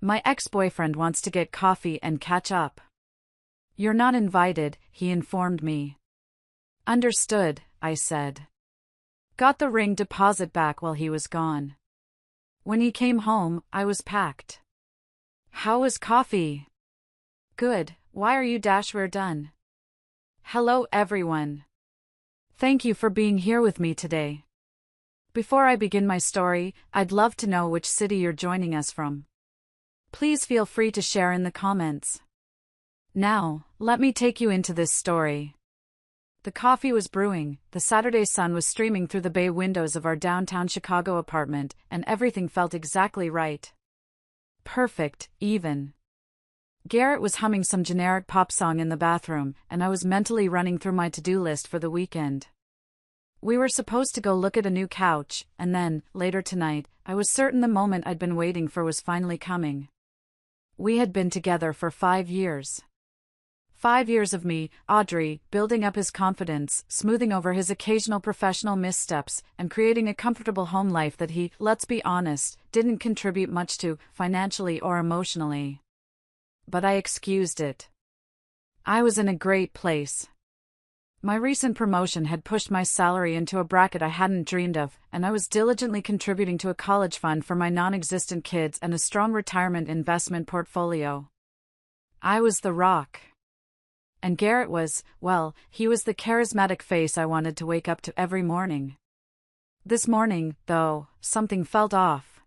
My ex-boyfriend wants to get coffee and catch up. You're not invited, he informed me. Understood, I said. Got the ring deposit back while he was gone. When he came home, I was packed. How was coffee? Good, why are you we're done? Hello everyone. Thank you for being here with me today. Before I begin my story, I'd love to know which city you're joining us from. Please feel free to share in the comments. Now, let me take you into this story. The coffee was brewing, the Saturday sun was streaming through the bay windows of our downtown Chicago apartment, and everything felt exactly right. Perfect, even. Garrett was humming some generic pop song in the bathroom, and I was mentally running through my to-do list for the weekend. We were supposed to go look at a new couch, and then, later tonight, I was certain the moment I'd been waiting for was finally coming. We had been together for 5 years. 5 years of me, Audrey, building up his confidence, smoothing over his occasional professional missteps, and creating a comfortable home life that he, let's be honest, didn't contribute much to, financially or emotionally. But I excused it. I was in a great place. My recent promotion had pushed my salary into a bracket I hadn't dreamed of, and I was diligently contributing to a college fund for my non-existent kids and a strong retirement investment portfolio. I was the rock. And Garrett was, well, he was the charismatic face I wanted to wake up to every morning. This morning, though, something felt off.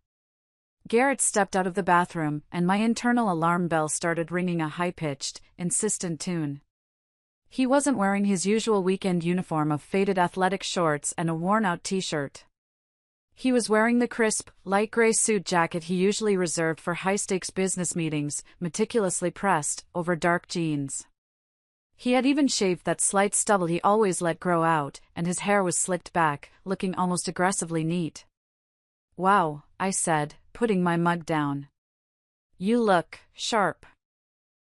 Garrett stepped out of the bathroom, and my internal alarm bell started ringing a high-pitched, insistent tune. He wasn't wearing his usual weekend uniform of faded athletic shorts and a worn-out t-shirt. He was wearing the crisp, light gray suit jacket he usually reserved for high-stakes business meetings, meticulously pressed, over dark jeans. He had even shaved that slight stubble he always let grow out, and his hair was slicked back, looking almost aggressively neat. Wow, I said, putting my mug down. You look sharp.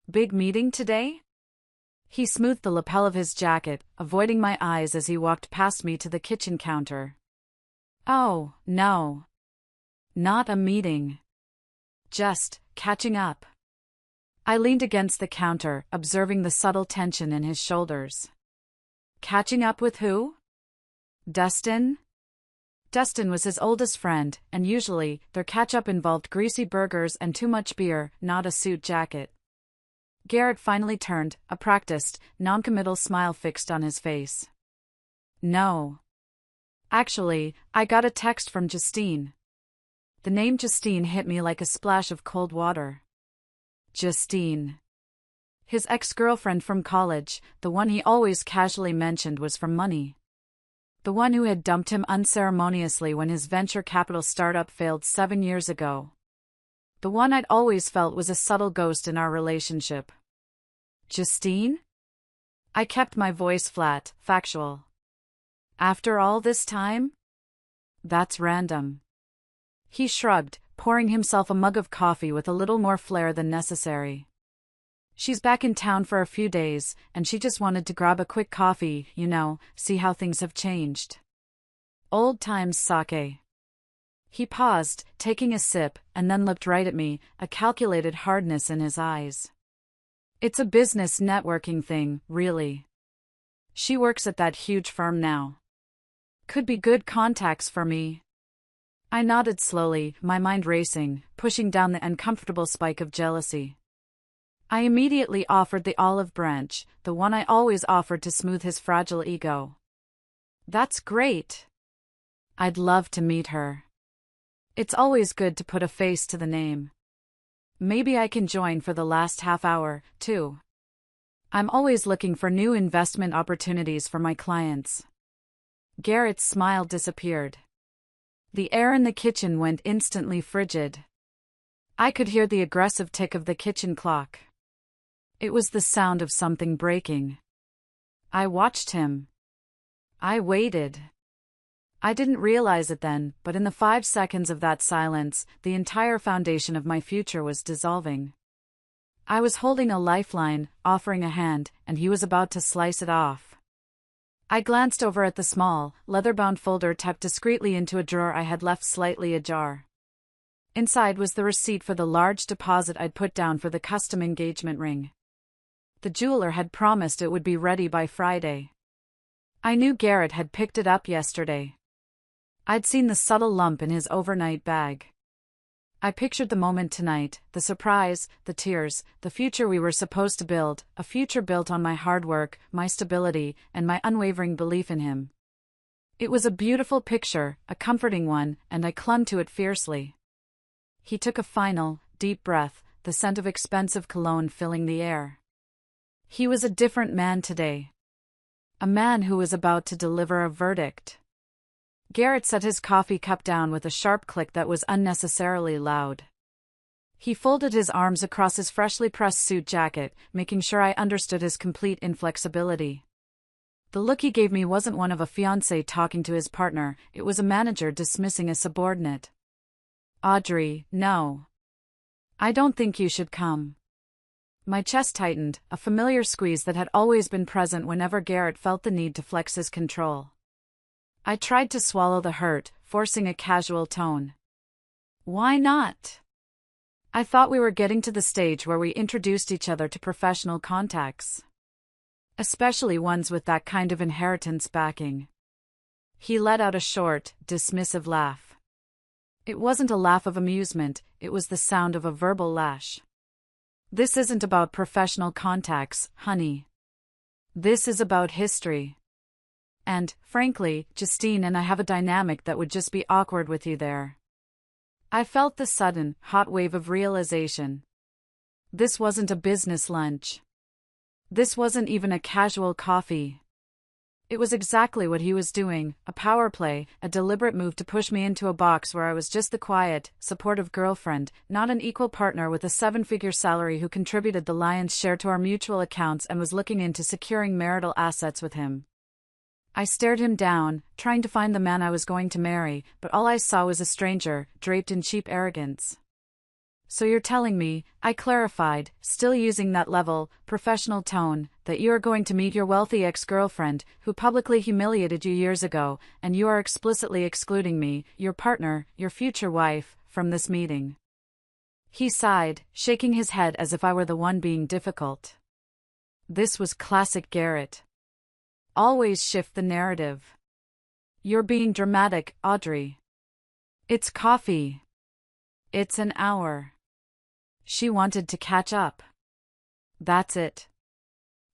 Big meeting today? He smoothed the lapel of his jacket, avoiding my eyes as he walked past me to the kitchen counter. Oh, no. Not a meeting. Just catching up. I leaned against the counter, observing the subtle tension in his shoulders. Catching up with who? Dustin? Dustin was his oldest friend, and usually, their catch-up involved greasy burgers and too much beer, not a suit jacket. Garrett finally turned, a practiced, non-committal smile fixed on his face. No. Actually, I got a text from Justine. The name Justine hit me like a splash of cold water. Justine. His ex-girlfriend from college, the one he always casually mentioned was from money. The one who had dumped him unceremoniously when his venture capital startup failed 7 years ago. The one I'd always felt was a subtle ghost in our relationship. Justine? I kept my voice flat, factual. After all this time? That's random. He shrugged, pouring himself a mug of coffee with a little more flair than necessary. She's back in town for a few days, and she just wanted to grab a quick coffee, see how things have changed. Old times sake. He paused, taking a sip, and then looked right at me, a calculated hardness in his eyes. It's a business networking thing, really. She works at that huge firm now. Could be good contacts for me. I nodded slowly, my mind racing, pushing down the uncomfortable spike of jealousy. I immediately offered the olive branch, the one I always offered to smooth his fragile ego. That's great. I'd love to meet her. It's always good to put a face to the name. Maybe I can join for the last half hour, too. I'm always looking for new investment opportunities for my clients. Garrett's smile disappeared. The air in the kitchen went instantly frigid. I could hear the aggressive tick of the kitchen clock. It was the sound of something breaking. I watched him. I waited. I didn't realize it then, but in the 5 seconds of that silence, the entire foundation of my future was dissolving. I was holding a lifeline, offering a hand, and he was about to slice it off. I glanced over at the small, leather-bound folder tucked discreetly into a drawer I had left slightly ajar. Inside was the receipt for the large deposit I'd put down for the custom engagement ring. The jeweler had promised it would be ready by Friday. I knew Garrett had picked it up yesterday. I'd seen the subtle lump in his overnight bag. I pictured the moment tonight, the surprise, the tears, the future we were supposed to build, a future built on my hard work, my stability, and my unwavering belief in him. It was a beautiful picture, a comforting one, and I clung to it fiercely. He took a final, deep breath, the scent of expensive cologne filling the air. He was a different man today. A man who was about to deliver a verdict. Garrett set his coffee cup down with a sharp click that was unnecessarily loud. He folded his arms across his freshly pressed suit jacket, making sure I understood his complete inflexibility. The look he gave me wasn't one of a fiancé talking to his partner, it was a manager dismissing a subordinate. Audrey, no. I don't think you should come. My chest tightened, a familiar squeeze that had always been present whenever Garrett felt the need to flex his control. I tried to swallow the hurt, forcing a casual tone. Why not? I thought we were getting to the stage where we introduced each other to professional contacts. Especially ones with that kind of inheritance backing. He let out a short, dismissive laugh. It wasn't a laugh of amusement, it was the sound of a verbal lash. This isn't about professional contacts, honey. This is about history. And, frankly, Justine and I have a dynamic that would just be awkward with you there. I felt the sudden, hot wave of realization. This wasn't a business lunch. This wasn't even a casual coffee. It was exactly what he was doing, a power play, a deliberate move to push me into a box where I was just the quiet, supportive girlfriend, not an equal partner with a seven-figure salary who contributed the lion's share to our mutual accounts and was looking into securing marital assets with him. I stared him down, trying to find the man I was going to marry, but all I saw was a stranger, draped in cheap arrogance. So you're telling me, I clarified, still using that level, professional tone, that you are going to meet your wealthy ex-girlfriend, who publicly humiliated you years ago, and you are explicitly excluding me, your partner, your future wife, from this meeting. He sighed, shaking his head as if I were the one being difficult. This was classic Garrett. Always shift the narrative. You're being dramatic, Audrey. It's coffee. It's an hour. She wanted to catch up. That's it.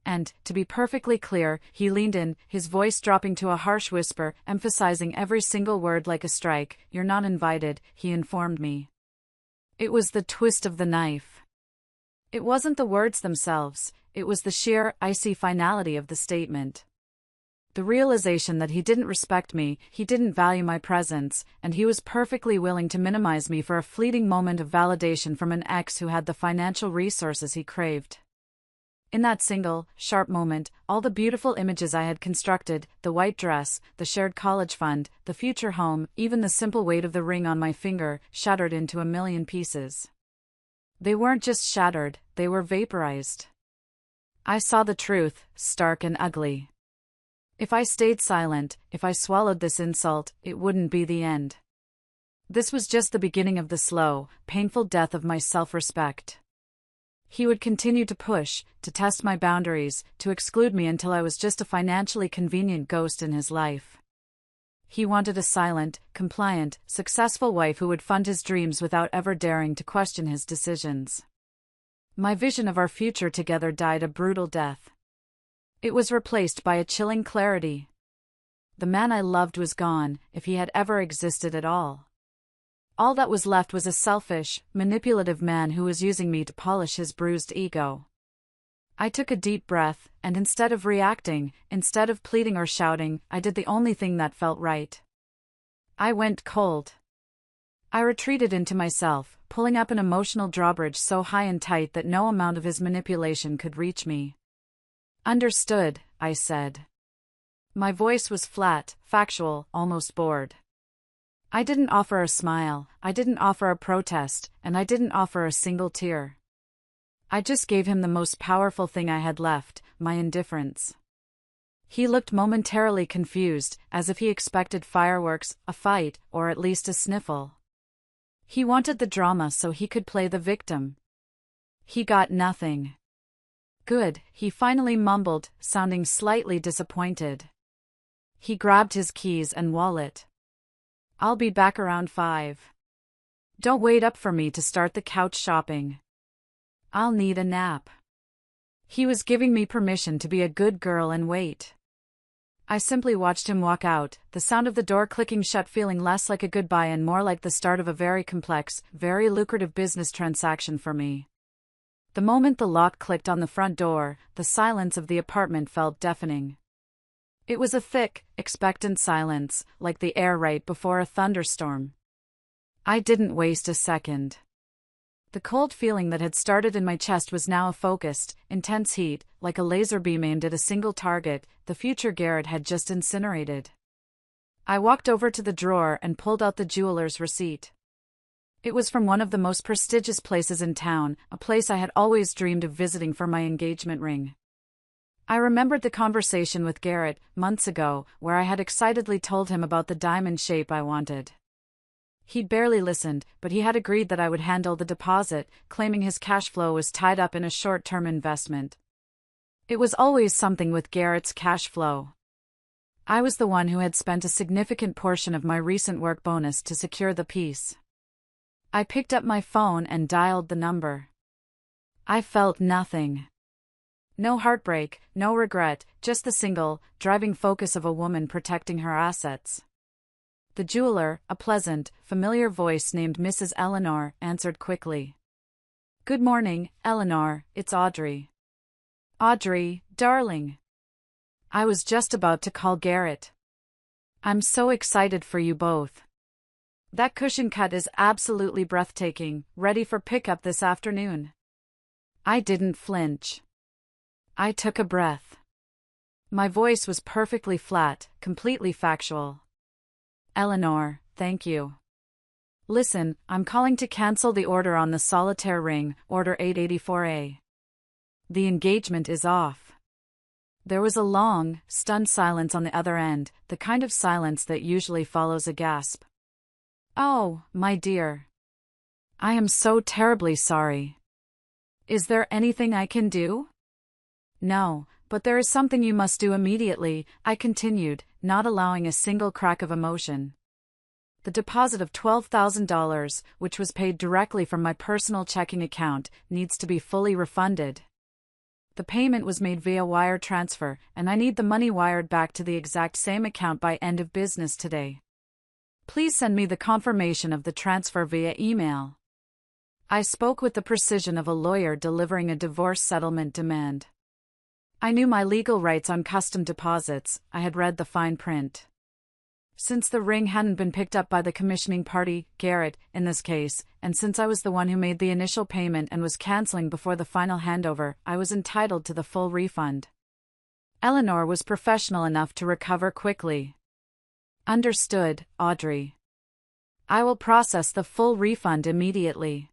And, to be perfectly clear, he leaned in, his voice dropping to a harsh whisper, emphasizing every single word like a strike. You're not invited, he informed me. It was the twist of the knife. It wasn't the words themselves, it was the sheer, icy finality of the statement. The realization that he didn't respect me, he didn't value my presence, and he was perfectly willing to minimize me for a fleeting moment of validation from an ex who had the financial resources he craved. In that single, sharp moment, all the beautiful images I had constructed, the white dress, the shared college fund, the future home, even the simple weight of the ring on my finger, shattered into a million pieces. They weren't just shattered, they were vaporized. I saw the truth, stark and ugly. If I stayed silent, if I swallowed this insult, it wouldn't be the end. This was just the beginning of the slow, painful death of my self-respect. He would continue to push, to test my boundaries, to exclude me until I was just a financially convenient ghost in his life. He wanted a silent, compliant, successful wife who would fund his dreams without ever daring to question his decisions. My vision of our future together died a brutal death. It was replaced by a chilling clarity. The man I loved was gone, if he had ever existed at all. All that was left was a selfish, manipulative man who was using me to polish his bruised ego. I took a deep breath, and instead of reacting, instead of pleading or shouting, I did the only thing that felt right. I went cold. I retreated into myself, pulling up an emotional drawbridge so high and tight that no amount of his manipulation could reach me. Understood, I said. My voice was flat, factual, almost bored. I didn't offer a smile, I didn't offer a protest, and I didn't offer a single tear. I just gave him the most powerful thing I had left, my indifference. He looked momentarily confused, as if he expected fireworks, a fight, or at least a sniffle. He wanted the drama so he could play the victim. He got nothing. Good, he finally mumbled, sounding slightly disappointed. He grabbed his keys and wallet. I'll be back around 5. Don't wait up for me to start the couch shopping. I'll need a nap. He was giving me permission to be a good girl and wait. I simply watched him walk out, the sound of the door clicking shut feeling less like a goodbye and more like the start of a very complex, very lucrative business transaction for me. The moment the lock clicked on the front door, the silence of the apartment felt deafening. It was a thick, expectant silence, like the air right before a thunderstorm. I didn't waste a second. The cold feeling that had started in my chest was now a focused, intense heat, like a laser beam aimed at a single target, the future Garrett had just incinerated. I walked over to the drawer and pulled out the jeweler's receipt. It was from one of the most prestigious places in town, a place I had always dreamed of visiting for my engagement ring. I remembered the conversation with Garrett, months ago, where I had excitedly told him about the diamond shape I wanted. He'd barely listened, but he had agreed that I would handle the deposit, claiming his cash flow was tied up in a short-term investment. It was always something with Garrett's cash flow. I was the one who had spent a significant portion of my recent work bonus to secure the piece. I picked up my phone and dialed the number. I felt nothing. No heartbreak, no regret, just the single, driving focus of a woman protecting her assets. The jeweler, a pleasant, familiar voice named Mrs. Eleanor, answered quickly. Good morning, Eleanor, it's Audrey. Audrey, darling. I was just about to call Garrett. I'm so excited for you both. That cushion cut is absolutely breathtaking, ready for pickup this afternoon. I didn't flinch. I took a breath. My voice was perfectly flat, completely factual. Eleanor, thank you. Listen, I'm calling to cancel the order on the solitaire ring, order 884A. The engagement is off. There was a long, stunned silence on the other end, the kind of silence that usually follows a gasp. Oh, my dear. I am so terribly sorry. Is there anything I can do? No, but there is something you must do immediately, I continued, not allowing a single crack of emotion. The deposit of $12,000, which was paid directly from my personal checking account, needs to be fully refunded. The payment was made via wire transfer, and I need the money wired back to the exact same account by end of business today. Please send me the confirmation of the transfer via email. I spoke with the precision of a lawyer delivering a divorce settlement demand. I knew my legal rights on custom deposits, I had read the fine print. Since the ring hadn't been picked up by the commissioning party, Garrett, in this case, and since I was the one who made the initial payment and was canceling before the final handover, I was entitled to the full refund. Eleanor was professional enough to recover quickly. Understood, Audrey. I will process the full refund immediately.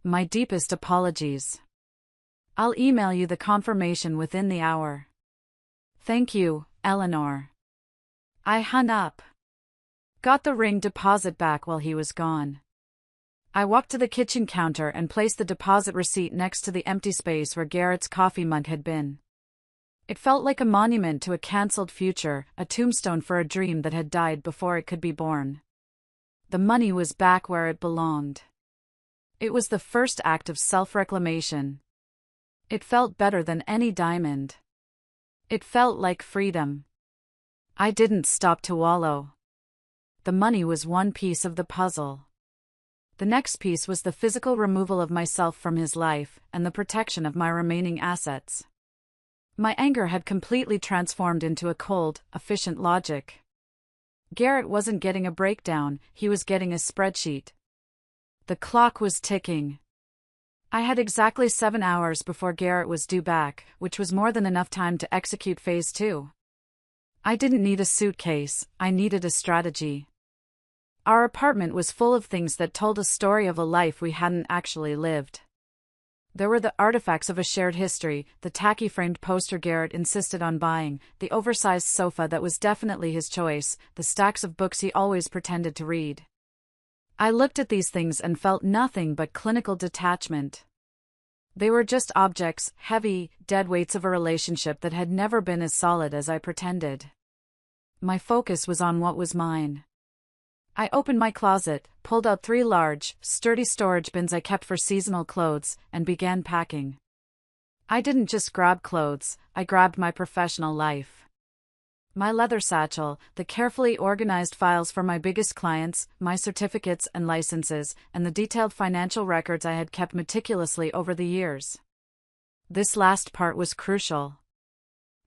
My deepest apologies. I'll email you the confirmation within the hour. Thank you, Eleanor. I hung up. Got the ring deposit back while he was gone. I walked to the kitchen counter and placed the deposit receipt next to the empty space where Garrett's coffee mug had been. It felt like a monument to a cancelled future, a tombstone for a dream that had died before it could be born. The money was back where it belonged. It was the first act of self-reclamation. It felt better than any diamond. It felt like freedom. I didn't stop to wallow. The money was one piece of the puzzle. The next piece was the physical removal of myself from his life, and the protection of my remaining assets. My anger had completely transformed into a cold, efficient logic. Garrett wasn't getting a breakdown, he was getting a spreadsheet. The clock was ticking. I had exactly 7 hours before Garrett was due back, which was more than enough time to execute phase 2. I didn't need a suitcase, I needed a strategy. Our apartment was full of things that told a story of a life we hadn't actually lived. There were the artifacts of a shared history, the tacky framed poster Garrett insisted on buying, the oversized sofa that was definitely his choice, the stacks of books he always pretended to read. I looked at these things and felt nothing but clinical detachment. They were just objects, heavy, dead weights of a relationship that had never been as solid as I pretended. My focus was on what was mine. I opened my closet, pulled out 3 large, sturdy storage bins I kept for seasonal clothes, and began packing. I didn't just grab clothes, I grabbed my professional life. My leather satchel, the carefully organized files for my biggest clients, my certificates and licenses, and the detailed financial records I had kept meticulously over the years. This last part was crucial.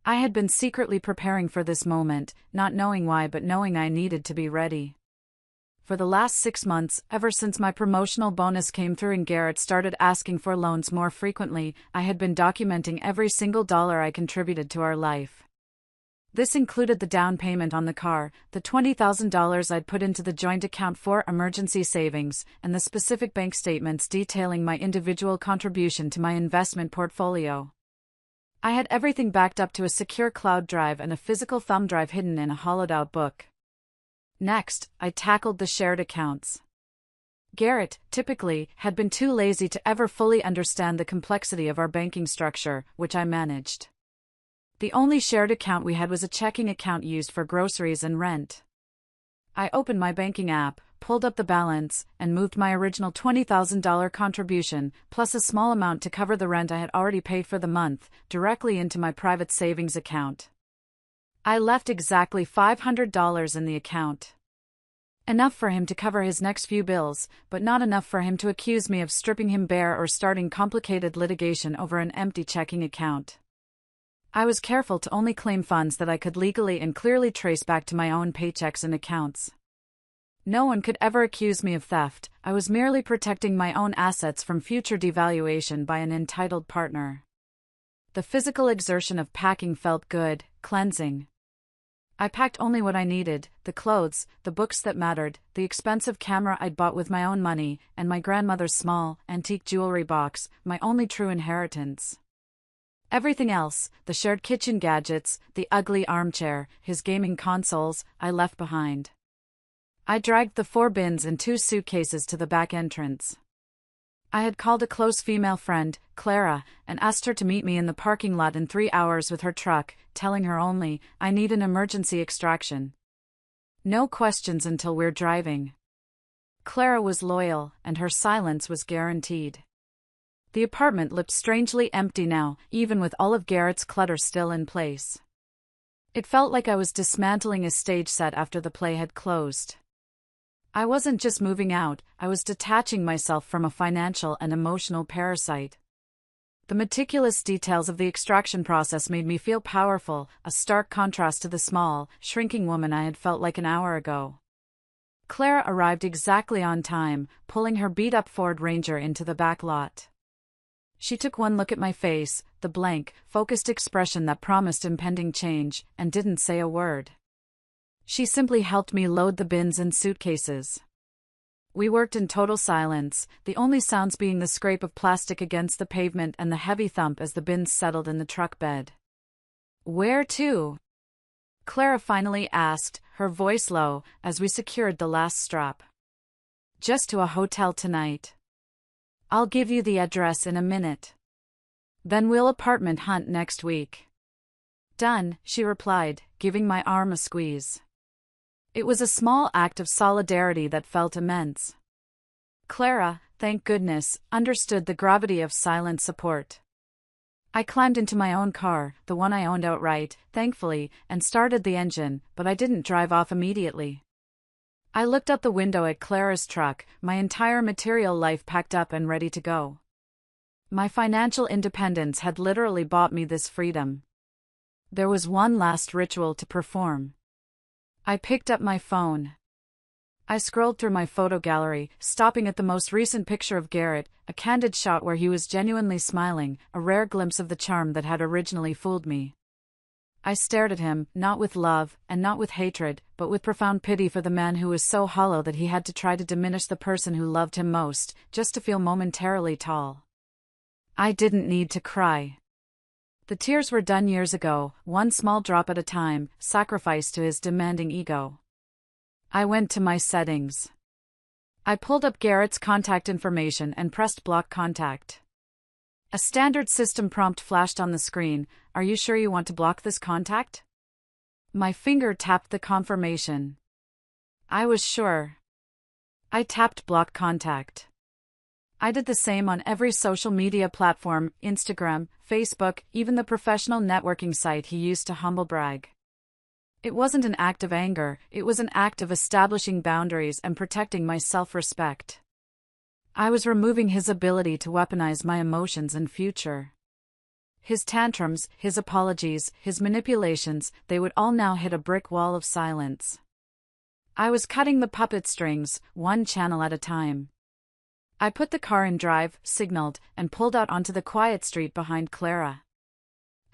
I had been secretly preparing for this moment, not knowing why but knowing I needed to be ready. For the last 6 months, ever since my promotional bonus came through and Garrett started asking for loans more frequently, I had been documenting every single dollar I contributed to our life. This included the down payment on the car, the $20,000 I'd put into the joint account for emergency savings, and the specific bank statements detailing my individual contribution to my investment portfolio. I had everything backed up to a secure cloud drive and a physical thumb drive hidden in a hollowed-out book. Next, I tackled the shared accounts. Garrett, typically, had been too lazy to ever fully understand the complexity of our banking structure, which I managed. The only shared account we had was a checking account used for groceries and rent. I opened my banking app, pulled up the balance, and moved my original $20,000 contribution, plus a small amount to cover the rent I had already paid for the month, directly into my private savings account. I left exactly $500 in the account. Enough for him to cover his next few bills, but not enough for him to accuse me of stripping him bare or starting complicated litigation over an empty checking account. I was careful to only claim funds that I could legally and clearly trace back to my own paychecks and accounts. No one could ever accuse me of theft. I was merely protecting my own assets from future devaluation by an entitled partner. The physical exertion of packing felt good, cleansing. I packed only what I needed, the clothes, the books that mattered, the expensive camera I'd bought with my own money, and my grandmother's small, antique jewelry box, my only true inheritance. Everything else, the shared kitchen gadgets, the ugly armchair, his gaming consoles, I left behind. I dragged the 4 bins and 2 suitcases to the back entrance. I had called a close female friend, Clara, and asked her to meet me in the parking lot in 3 hours with her truck, telling her only, I need an emergency extraction. No questions until we're driving. Clara was loyal, and her silence was guaranteed. The apartment looked strangely empty now, even with all of Garrett's clutter still in place. It felt like I was dismantling a stage set after the play had closed. I wasn't just moving out, I was detaching myself from a financial and emotional parasite. The meticulous details of the extraction process made me feel powerful, a stark contrast to the small, shrinking woman I had felt like an hour ago. Clara arrived exactly on time, pulling her beat-up Ford Ranger into the back lot. She took one look at my face, the blank, focused expression that promised impending change, and didn't say a word. She simply helped me load the bins and suitcases. We worked in total silence, the only sounds being the scrape of plastic against the pavement and the heavy thump as the bins settled in the truck bed. "Where to?" Clara finally asked, her voice low, as we secured the last strap. "Just to a hotel tonight. I'll give you the address in a minute. Then we'll apartment hunt next week." "Done," she replied, giving my arm a squeeze. It was a small act of solidarity that felt immense. Clara, thank goodness, understood the gravity of silent support. I climbed into my own car, the one I owned outright, thankfully, and started the engine, but I didn't drive off immediately. I looked out the window at Clara's truck, my entire material life packed up and ready to go. My financial independence had literally bought me this freedom. There was one last ritual to perform. I picked up my phone. I scrolled through my photo gallery, stopping at the most recent picture of Garrett, a candid shot where he was genuinely smiling, a rare glimpse of the charm that had originally fooled me. I stared at him, not with love, and not with hatred, but with profound pity for the man who was so hollow that he had to try to diminish the person who loved him most, just to feel momentarily tall. I didn't need to cry. The tears were done years ago, one small drop at a time, sacrificed to his demanding ego. I went to my settings. I pulled up Garrett's contact information and pressed block contact. A standard system prompt flashed on the screen. Are you sure you want to block this contact? My finger tapped the confirmation. I was sure. I tapped block contact. I did the same on every social media platform, Instagram, Facebook, even the professional networking site he used to humble brag. It wasn't an act of anger, it was an act of establishing boundaries and protecting my self-respect. I was removing his ability to weaponize my emotions and future. His tantrums, his apologies, his manipulations, they would all now hit a brick wall of silence. I was cutting the puppet strings, one channel at a time. I put the car in drive, signaled, and pulled out onto the quiet street behind Clara.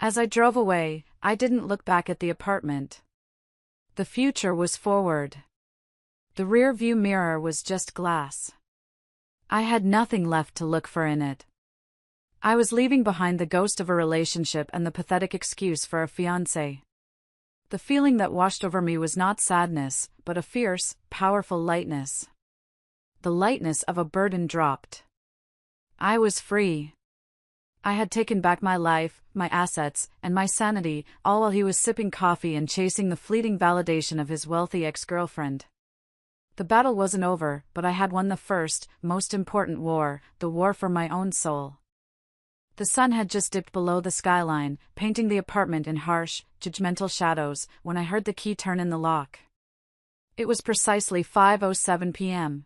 As I drove away, I didn't look back at the apartment. The future was forward. The rear-view mirror was just glass. I had nothing left to look for in it. I was leaving behind the ghost of a relationship and the pathetic excuse for a fiancé. The feeling that washed over me was not sadness, but a fierce, powerful lightness. The lightness of a burden dropped. I was free. I had taken back my life, my assets, and my sanity, all while he was sipping coffee and chasing the fleeting validation of his wealthy ex-girlfriend. The battle wasn't over, but I had won the first, most important war, the war for my own soul. The sun had just dipped below the skyline, painting the apartment in harsh, judgmental shadows, when I heard the key turn in the lock. It was precisely 5:07 p.m.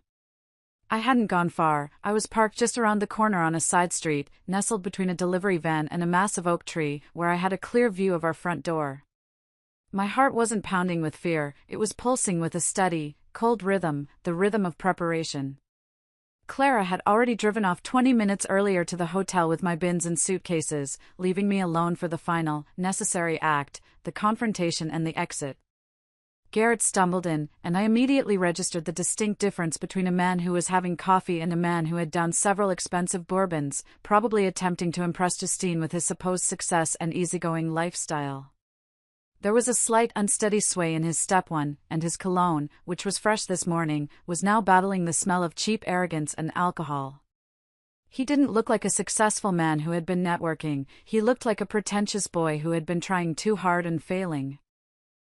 I hadn't gone far. I was parked just around the corner on a side street, nestled between a delivery van and a massive oak tree, where I had a clear view of our front door. My heart wasn't pounding with fear, it was pulsing with a steady, cold rhythm, the rhythm of preparation. Clara had already driven off 20 minutes earlier to the hotel with my bins and suitcases, leaving me alone for the final, necessary act, the confrontation and the exit. Garrett stumbled in, and I immediately registered the distinct difference between a man who was having coffee and a man who had downed several expensive bourbons, probably attempting to impress Justine with his supposed success and easygoing lifestyle. There was a slight unsteady sway in his step one, and his cologne, which was fresh this morning, was now battling the smell of cheap arrogance and alcohol. He didn't look like a successful man who had been networking, he looked like a pretentious boy who had been trying too hard and failing.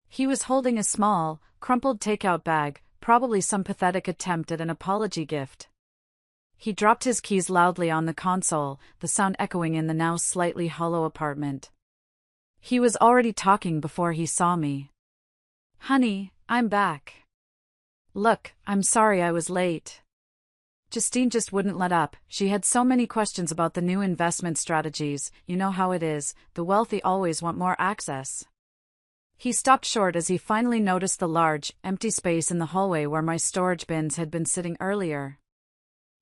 He was holding a small, crumpled takeout bag, probably some pathetic attempt at an apology gift. He dropped his keys loudly on the console, the sound echoing in the now slightly hollow apartment. He was already talking before he saw me. "Honey, I'm back. Look, I'm sorry I was late." Justine just wouldn't let up. She had so many questions about the new investment strategies. You know how it is, the wealthy always want more access. He stopped short as he finally noticed the large, empty space in the hallway where my storage bins had been sitting earlier.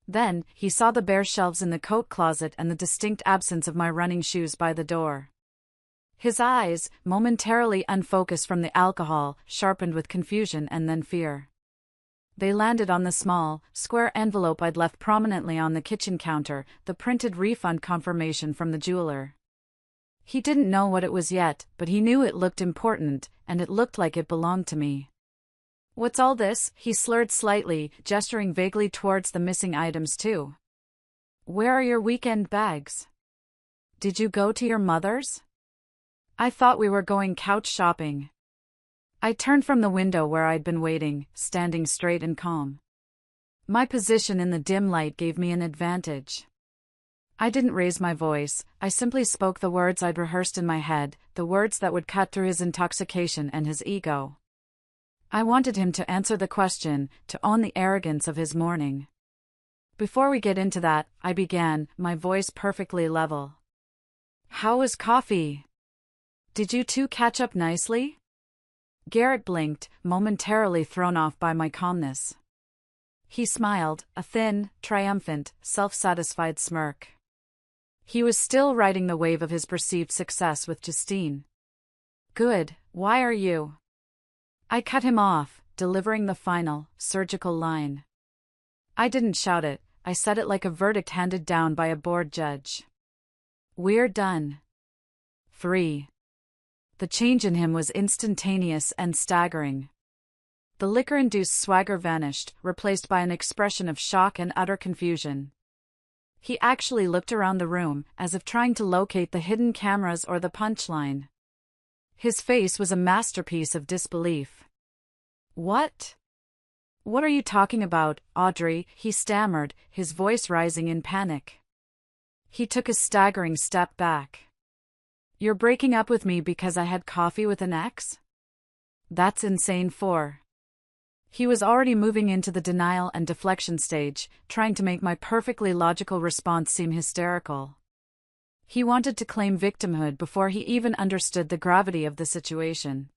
Then, he saw the bare shelves in the coat closet and the distinct absence of my running shoes by the door. His eyes, momentarily unfocused from the alcohol, sharpened with confusion and then fear. They landed on the small, square envelope I'd left prominently on the kitchen counter, the printed refund confirmation from the jeweler. He didn't know what it was yet, but he knew it looked important, and it looked like it belonged to me. "What's all this?" he slurred slightly, gesturing vaguely towards the missing items too. "Where are your weekend bags? Did you go to your mother's? I thought we were going couch shopping." I turned from the window where I'd been waiting, standing straight and calm. My position in the dim light gave me an advantage. I didn't raise my voice, I simply spoke the words I'd rehearsed in my head, the words that would cut through his intoxication and his ego. I wanted him to answer the question, to own the arrogance of his morning. "Before we get into that," I began, my voice perfectly level. "How was coffee? Did you two catch up nicely?" Garrett blinked, momentarily thrown off by my calmness. He smiled, a thin, triumphant, self-satisfied smirk. He was still riding the wave of his perceived success with Justine. "Good, why are you?" I cut him off, delivering the final, surgical line. I didn't shout it, I said it like a verdict handed down by a bored judge. "We're done." 3. The change in him was instantaneous and staggering. The liquor-induced swagger vanished, replaced by an expression of shock and utter confusion. He actually looked around the room, as if trying to locate the hidden cameras or the punchline. His face was a masterpiece of disbelief. "What? What are you talking about, Audrey?" he stammered, his voice rising in panic. He took a staggering step back. "You're breaking up with me because I had coffee with an ex? That's insane for..." He was already moving into the denial and deflection stage, trying to make my perfectly logical response seem hysterical. He wanted to claim victimhood before he even understood the gravity of the situation.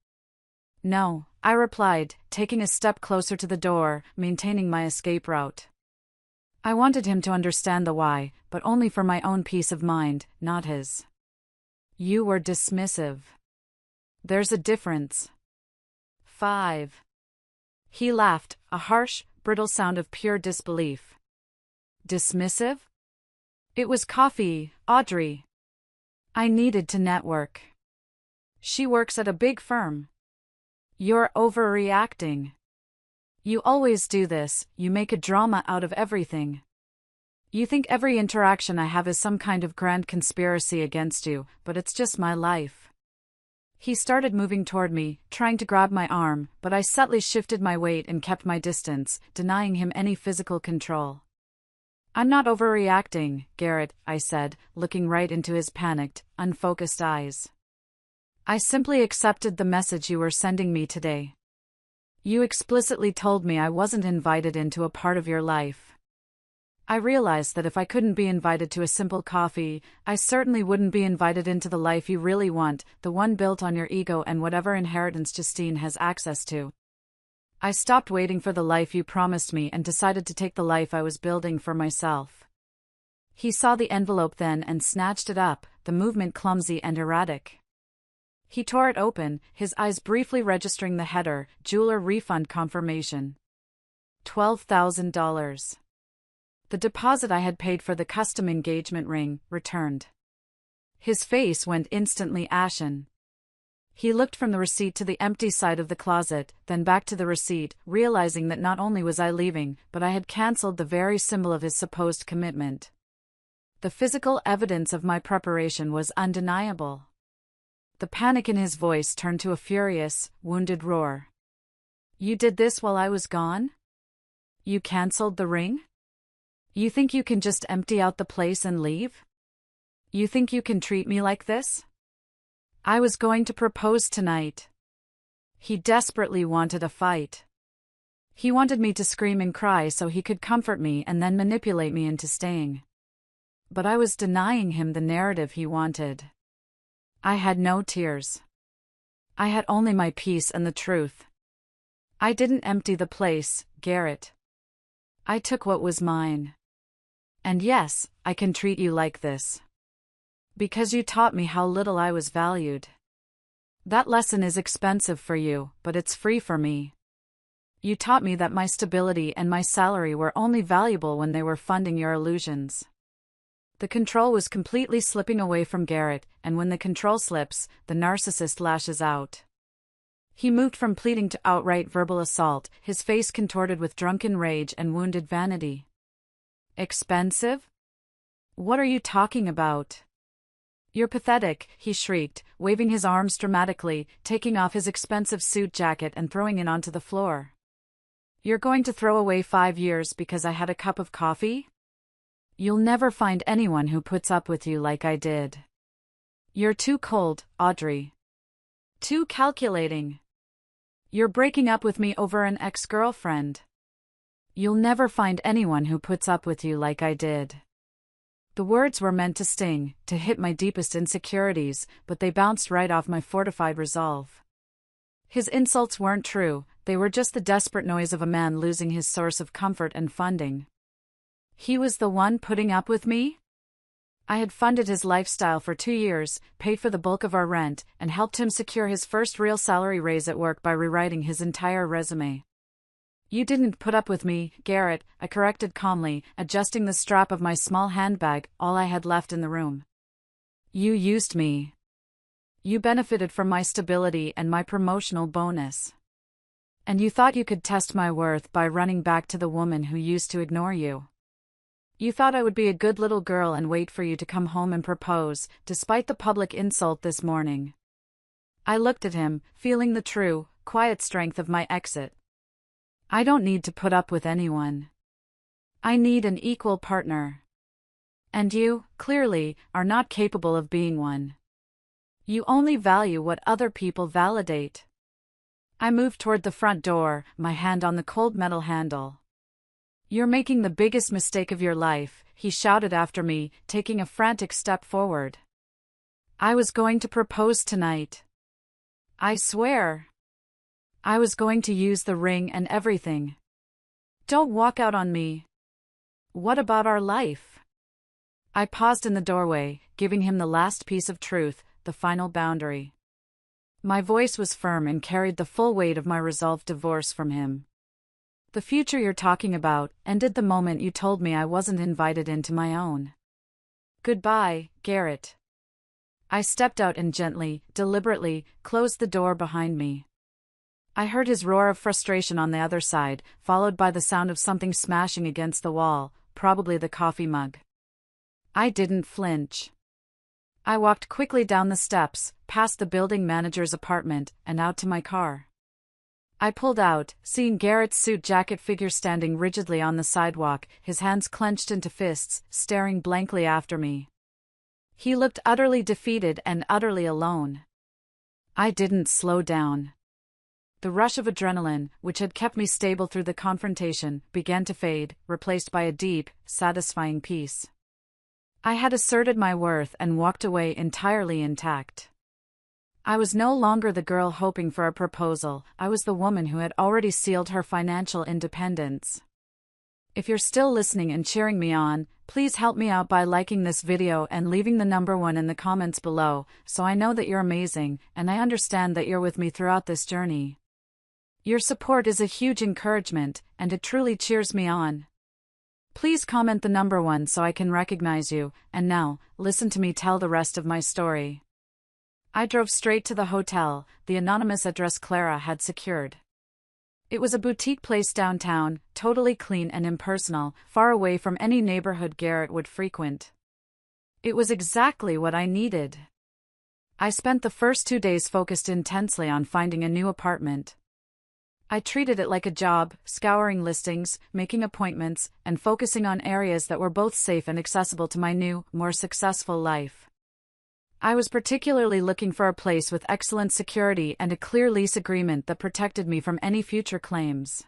"No," I replied, taking a step closer to the door, maintaining my escape route. I wanted him to understand the why, but only for my own peace of mind, not his. "You were dismissive. There's a difference." 5. He laughed, a harsh, brittle sound of pure disbelief. "Dismissive? It was coffee, Audrey. I needed to network. She works at a big firm. You're overreacting. You always do this, you make a drama out of everything. You think every interaction I have is some kind of grand conspiracy against you, but it's just my life." He started moving toward me, trying to grab my arm, but I subtly shifted my weight and kept my distance, denying him any physical control. "I'm not overreacting, Garrett," I said, looking right into his panicked, unfocused eyes. "I simply accepted the message you were sending me today. You explicitly told me I wasn't invited into a part of your life. I realized that if I couldn't be invited to a simple coffee, I certainly wouldn't be invited into the life you really want, the one built on your ego and whatever inheritance Justine has access to. I stopped waiting for the life you promised me and decided to take the life I was building for myself." He saw the envelope then and snatched it up, the movement clumsy and erratic. He tore it open, his eyes briefly registering the header, "Jeweler Refund Confirmation." $12,000. The deposit I had paid for the custom engagement ring, returned. His face went instantly ashen. He looked from the receipt to the empty side of the closet, then back to the receipt, realizing that not only was I leaving, but I had cancelled the very symbol of his supposed commitment. The physical evidence of my preparation was undeniable. The panic in his voice turned to a furious, wounded roar. "You did this while I was gone? You cancelled the ring? You think you can just empty out the place and leave? You think you can treat me like this? I was going to propose tonight." He desperately wanted a fight. He wanted me to scream and cry so he could comfort me and then manipulate me into staying. But I was denying him the narrative he wanted. I had no tears. I had only my peace and the truth. I didn't empty the place, Garrett. I took what was mine. And yes, I can treat you like this. Because you taught me how little I was valued. That lesson is expensive for you, but it's free for me. You taught me that my stability and my salary were only valuable when they were funding your illusions. The control was completely slipping away from Garrett, and when the control slips, the narcissist lashes out. He moved from pleading to outright verbal assault, his face contorted with drunken rage and wounded vanity. "Expensive? What are you talking about? You're pathetic," he shrieked, waving his arms dramatically, taking off his expensive suit jacket and throwing it onto the floor. "You're going to throw away 5 years because I had a cup of coffee? You'll never find anyone who puts up with you like I did. You're too cold, Audrey. Too calculating. You're breaking up with me over an ex-girlfriend. You'll never find anyone who puts up with you like I did." The words were meant to sting, to hit my deepest insecurities, but they bounced right off my fortified resolve. His insults weren't true, they were just the desperate noise of a man losing his source of comfort and funding. He was the one putting up with me? I had funded his lifestyle for 2 years, paid for the bulk of our rent, and helped him secure his first real salary raise at work by rewriting his entire resume. "You didn't put up with me, Garrett," I corrected calmly, adjusting the strap of my small handbag, all I had left in the room. "You used me. You benefited from my stability and my promotional bonus. And you thought you could test my worth by running back to the woman who used to ignore you. You thought I would be a good little girl and wait for you to come home and propose, despite the public insult this morning. I looked at him, feeling the true, quiet strength of my exit. I don't need to put up with anyone. I need an equal partner. And you, clearly, are not capable of being one. You only value what other people validate. I moved toward the front door, my hand on the cold metal handle. You're making the biggest mistake of your life, he shouted after me, taking a frantic step forward. I was going to propose tonight. I swear. I was going to use the ring and everything. Don't walk out on me. What about our life? I paused in the doorway, giving him the last piece of truth, the final boundary. My voice was firm and carried the full weight of my resolved divorce from him. The future you're talking about ended the moment you told me I wasn't invited into my own. Goodbye, Garrett. I stepped out and gently, deliberately, closed the door behind me. I heard his roar of frustration on the other side, followed by the sound of something smashing against the wall, probably the coffee mug. I didn't flinch. I walked quickly down the steps, past the building manager's apartment, and out to my car. I pulled out, seeing Garrett's suit jacket figure standing rigidly on the sidewalk, his hands clenched into fists, staring blankly after me. He looked utterly defeated and utterly alone. I didn't slow down. The rush of adrenaline, which had kept me stable through the confrontation, began to fade, replaced by a deep, satisfying peace. I had asserted my worth and walked away entirely intact. I was no longer the girl hoping for a proposal, I was the woman who had already sealed her financial independence. If you're still listening and cheering me on, please help me out by liking this video and leaving the number 1 in the comments below, so I know that you're amazing, and I understand that you're with me throughout this journey. Your support is a huge encouragement, and it truly cheers me on. Please comment the number 1 so I can recognize you, and now, listen to me tell the rest of my story. I drove straight to the hotel, the anonymous address Clara had secured. It was a boutique place downtown, totally clean and impersonal, far away from any neighborhood Garrett would frequent. It was exactly what I needed. I spent the first 2 days focused intensely on finding a new apartment. I treated it like a job, scouring listings, making appointments, and focusing on areas that were both safe and accessible to my new, more successful life. I was particularly looking for a place with excellent security and a clear lease agreement that protected me from any future claims.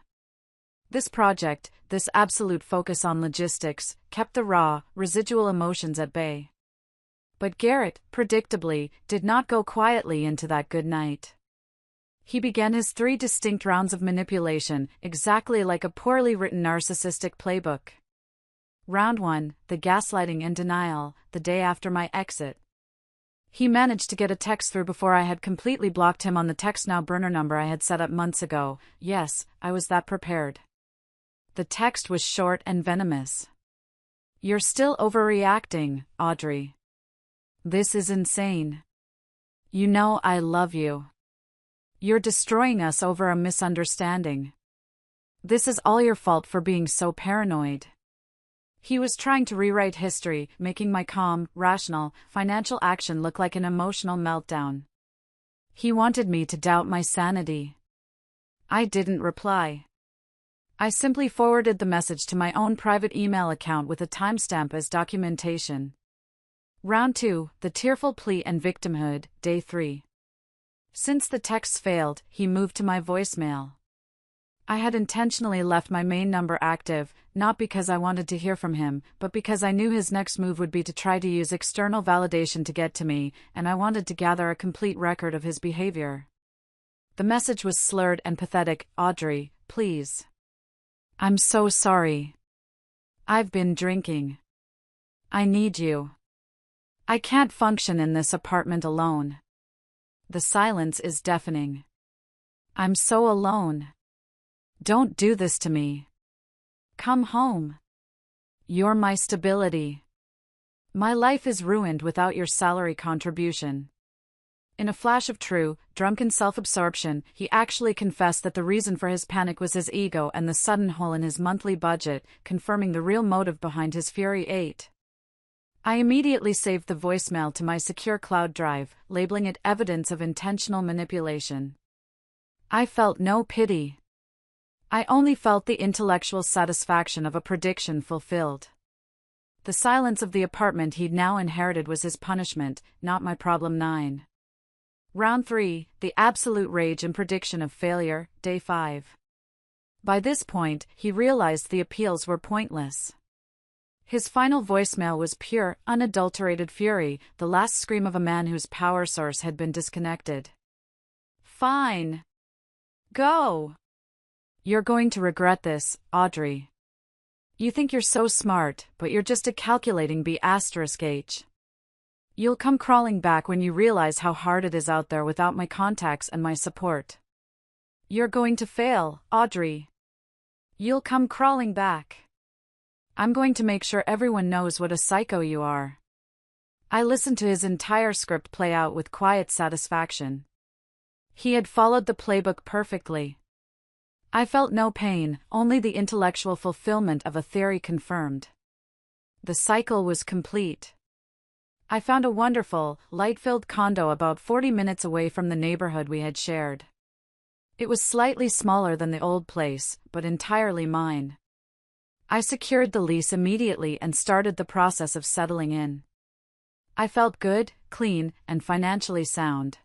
This project, this absolute focus on logistics, kept the raw, residual emotions at bay. But Garrett, predictably, did not go quietly into that good night. He began his 3 distinct rounds of manipulation, exactly like a poorly written narcissistic playbook. Round 1, the gaslighting and denial, the day after my exit. He managed to get a text through before I had completely blocked him on the text now burner number I had set up months ago. Yes, I was that prepared. The text was short and venomous. You're still overreacting, Audrey. This is insane. You know I love you. You're destroying us over a misunderstanding. This is all your fault for being so paranoid. He was trying to rewrite history, making my calm, rational, financial action look like an emotional meltdown. He wanted me to doubt my sanity. I didn't reply. I simply forwarded the message to my own private email account with a timestamp as documentation. Round 2, the tearful plea and victimhood, day 3. Since the texts failed, he moved to my voicemail. I had intentionally left my main number active, not because I wanted to hear from him, but because I knew his next move would be to try to use external validation to get to me, and I wanted to gather a complete record of his behavior. The message was slurred and pathetic. Audrey, please. I'm so sorry. I've been drinking. I need you. I can't function in this apartment alone. The silence is deafening. I'm so alone. Don't do this to me. Come home. You're my stability. My life is ruined without your salary contribution. In a flash of true, drunken self-absorption, he actually confessed that the reason for his panic was his ego and the sudden hole in his monthly budget, confirming the real motive behind his Fury 8. I immediately saved the voicemail to my secure cloud drive, labeling it evidence of intentional manipulation. I felt no pity. I only felt the intellectual satisfaction of a prediction fulfilled. The silence of the apartment he'd now inherited was his punishment, not my problem 9. Round 3, the absolute rage and prediction of failure, day 5. By this point, he realized the appeals were pointless. His final voicemail was pure, unadulterated fury, the last scream of a man whose power source had been disconnected. Fine. Go. You're going to regret this, Audrey. You think you're so smart, but you're just a calculating B*H. You'll come crawling back when you realize how hard it is out there without my contacts and my support. You're going to fail, Audrey. You'll come crawling back. I'm going to make sure everyone knows what a psycho you are. I listened to his entire script play out with quiet satisfaction. He had followed the playbook perfectly. I felt no pain, only the intellectual fulfillment of a theory confirmed. The cycle was complete. I found a wonderful, light-filled condo about 40 minutes away from the neighborhood we had shared. It was slightly smaller than the old place, but entirely mine. I secured the lease immediately and started the process of settling in. I felt good, clean, and financially sound.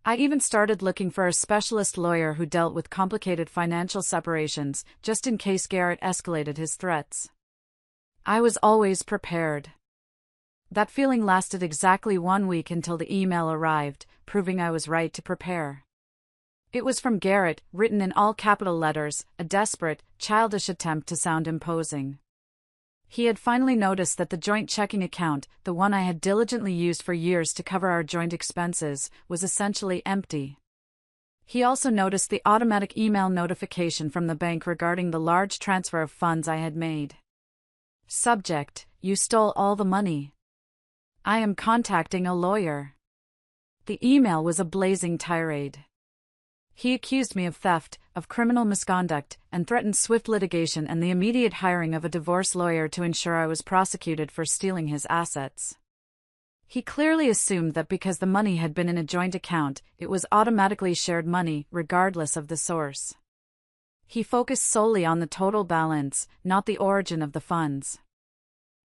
I even started looking for a specialist lawyer who dealt with complicated financial separations, just in case Garrett escalated his threats. I was always prepared. That feeling lasted exactly 1 week until the email arrived, proving I was right to prepare. It was from Garrett, written in all capital letters, a desperate, childish attempt to sound imposing. He had finally noticed that the joint checking account, the one I had diligently used for years to cover our joint expenses, was essentially empty. He also noticed the automatic email notification from the bank regarding the large transfer of funds I had made. Subject: You stole all the money. I am contacting a lawyer. The email was a blazing tirade. He accused me of theft, of criminal misconduct, and threatened swift litigation and the immediate hiring of a divorce lawyer to ensure I was prosecuted for stealing his assets. He clearly assumed that because the money had been in a joint account, it was automatically shared money, regardless of the source. He focused solely on the total balance, not the origin of the funds.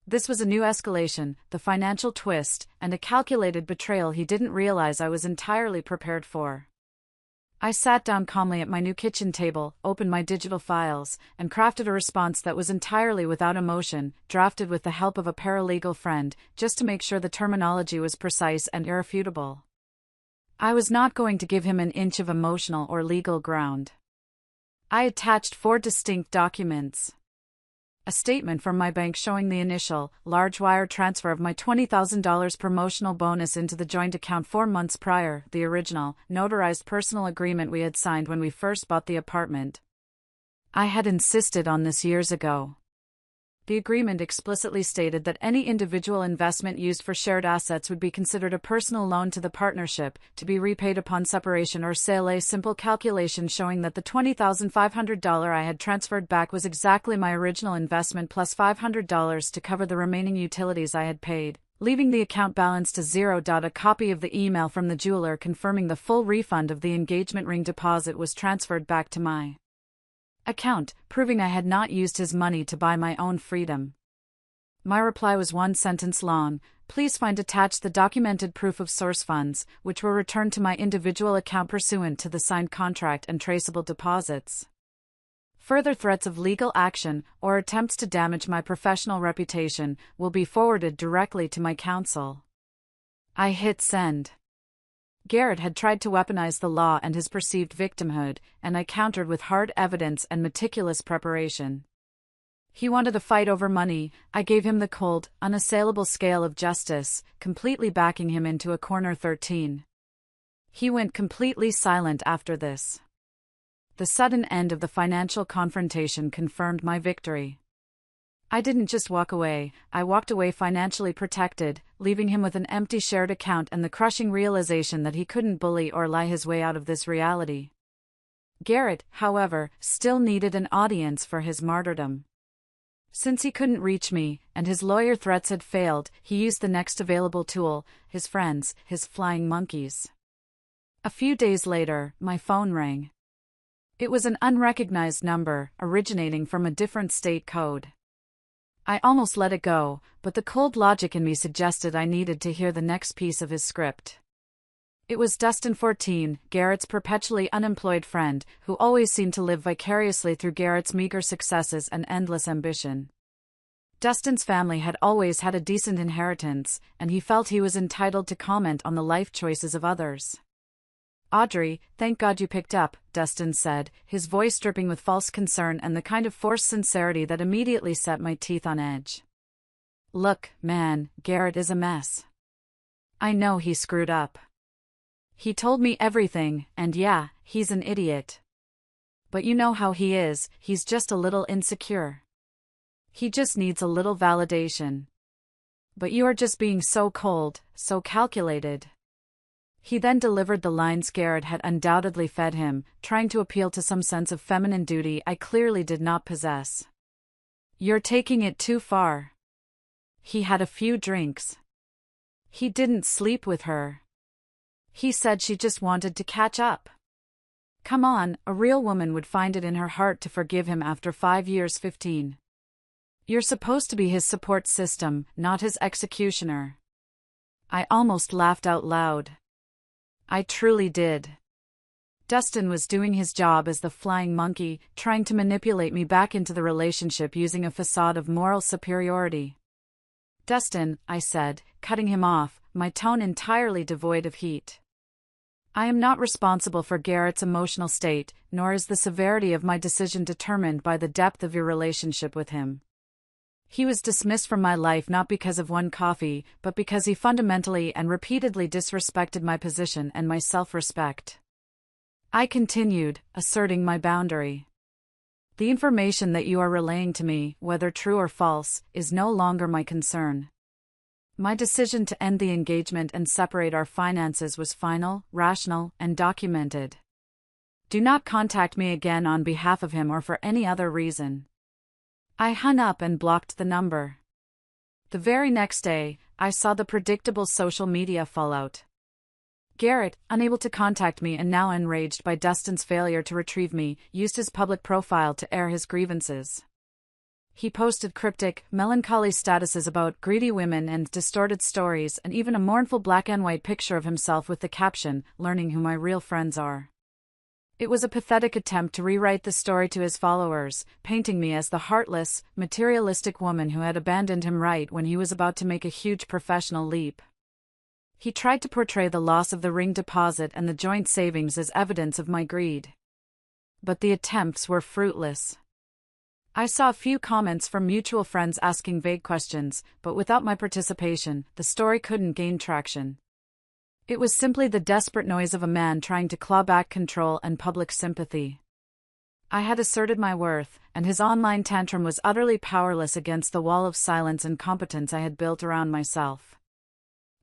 This was a new escalation, the financial twist, and a calculated betrayal he didn't realize I was entirely prepared for. I sat down calmly at my new kitchen table, opened my digital files, and crafted a response that was entirely without emotion, drafted with the help of a paralegal friend, just to make sure the terminology was precise and irrefutable. I was not going to give him an inch of emotional or legal ground. I attached 4 distinct documents. A statement from my bank showing the initial, large wire transfer of my $20,000 promotional bonus into the joint account 4 months prior, the original, notarized personal agreement we had signed when we first bought the apartment. I had insisted on this years ago. The agreement explicitly stated that any individual investment used for shared assets would be considered a personal loan to the partnership, to be repaid upon separation or sale. A simple calculation showing that the $20,500 I had transferred back was exactly my original investment plus $500 to cover the remaining utilities I had paid, leaving the account balance to zero. A copy of the email from the jeweler confirming the full refund of the engagement ring deposit was transferred back to my account, proving I had not used his money to buy my own freedom. My reply was 1 sentence long: please find attached the documented proof of source funds, which were returned to my individual account pursuant to the signed contract and traceable deposits. Further threats of legal action, or attempts to damage my professional reputation, will be forwarded directly to my counsel. I hit send. Garrett had tried to weaponize the law and his perceived victimhood, and I countered with hard evidence and meticulous preparation. He wanted a fight over money. I gave him the cold, unassailable scale of justice, completely backing him into a corner. 13. He went completely silent after this. The sudden end of the financial confrontation confirmed my victory. I didn't just walk away, I walked away financially protected, leaving him with an empty shared account and the crushing realization that he couldn't bully or lie his way out of this reality. Garrett, however, still needed an audience for his martyrdom. Since he couldn't reach me, and his lawyer threats had failed, he used the next available tool, his friends, his flying monkeys. A few days later, my phone rang. It was an unrecognized number, originating from a different state code. I almost let it go, but the cold logic in me suggested I needed to hear the next piece of his script. It was Dustin 14, Garrett's perpetually unemployed friend, who always seemed to live vicariously through Garrett's meager successes and endless ambition. Dustin's family had always had a decent inheritance, and he felt he was entitled to comment on the life choices of others. "Audrey, thank God you picked up," Dustin said, his voice dripping with false concern and the kind of forced sincerity that immediately set my teeth on edge. "Look, man, Garrett is a mess. I know he screwed up. He told me everything, and yeah, he's an idiot. But you know how he is, he's just a little insecure. He just needs a little validation. But you are just being so cold, so calculated." He then delivered the lines Garrett had undoubtedly fed him, trying to appeal to some sense of feminine duty I clearly did not possess. "You're taking it too far. He had a few drinks. He didn't sleep with her. He said she just wanted to catch up. Come on, a real woman would find it in her heart to forgive him after 5 years 15. You're supposed to be his support system, not his executioner." I almost laughed out loud. I truly did. Dustin was doing his job as the flying monkey, trying to manipulate me back into the relationship using a facade of moral superiority. "Dustin," I said, cutting him off, my tone entirely devoid of heat. "I am not responsible for Garrett's emotional state, nor is the severity of my decision determined by the depth of your relationship with him. He was dismissed from my life not because of one coffee, but because he fundamentally and repeatedly disrespected my position and my self-respect." I continued, asserting my boundary. "The information that you are relaying to me, whether true or false, is no longer my concern. My decision to end the engagement and separate our finances was final, rational, and documented. Do not contact me again on behalf of him or for any other reason." I hung up and blocked the number. The very next day, I saw the predictable social media fallout. Garrett, unable to contact me and now enraged by Dustin's failure to retrieve me, used his public profile to air his grievances. He posted cryptic, melancholy statuses about greedy women and distorted stories, and even a mournful black and white picture of himself with the caption, "Learning who my real friends are." It was a pathetic attempt to rewrite the story to his followers, painting me as the heartless, materialistic woman who had abandoned him right when he was about to make a huge professional leap. He tried to portray the loss of the ring deposit and the joint savings as evidence of my greed. But the attempts were fruitless. I saw a few comments from mutual friends asking vague questions, but without my participation, the story couldn't gain traction. It was simply the desperate noise of a man trying to claw back control and public sympathy. I had asserted my worth, and his online tantrum was utterly powerless against the wall of silence and competence I had built around myself.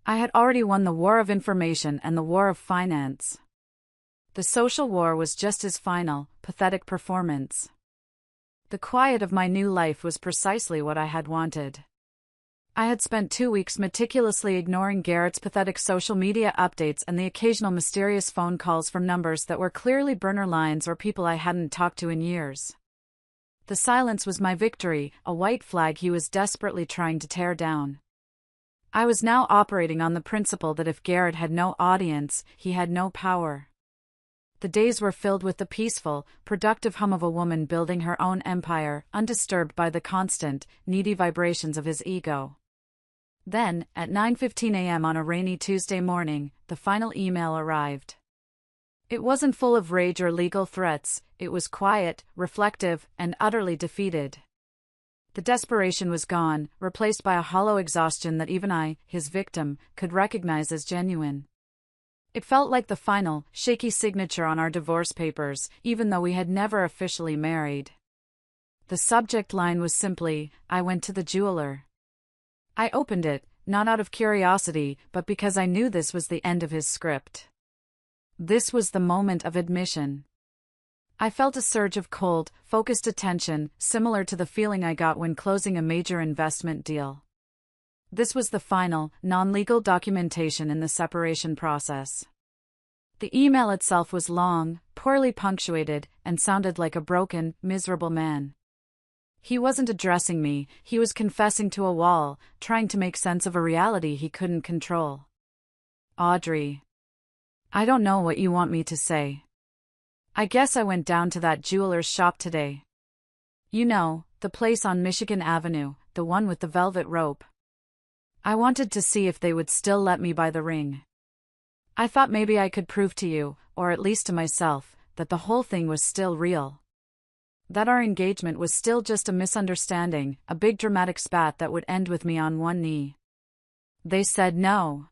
I had already won the war of information and the war of finance. The social war was just his final, pathetic performance. The quiet of my new life was precisely what I had wanted. I had spent 2 weeks meticulously ignoring Garrett's pathetic social media updates and the occasional mysterious phone calls from numbers that were clearly burner lines or people I hadn't talked to in years. The silence was my victory, a white flag he was desperately trying to tear down. I was now operating on the principle that if Garrett had no audience, he had no power. The days were filled with the peaceful, productive hum of a woman building her own empire, undisturbed by the constant, needy vibrations of his ego. Then, at 9:15 a.m. on a rainy Tuesday morning, the final email arrived. It wasn't full of rage or legal threats, it was quiet, reflective, and utterly defeated. The desperation was gone, replaced by a hollow exhaustion that even I, his victim, could recognize as genuine. It felt like the final, shaky signature on our divorce papers, even though we had never officially married. The subject line was simply, "I went to the jeweler." I opened it, not out of curiosity, but because I knew this was the end of his script. This was the moment of admission. I felt a surge of cold, focused attention, similar to the feeling I got when closing a major investment deal. This was the final, non-legal documentation in the separation process. The email itself was long, poorly punctuated, and sounded like a broken, miserable man. He wasn't addressing me, he was confessing to a wall, trying to make sense of a reality he couldn't control. Audrey. I don't know what you want me to say. I guess I went down to that jeweler's shop today. You know, the place on Michigan Avenue, the one with the velvet rope. I wanted to see if they would still let me buy the ring. I thought maybe I could prove to you, or at least to myself, that the whole thing was still real. That our engagement was still just a misunderstanding, a big dramatic spat that would end with me on one knee. They said no.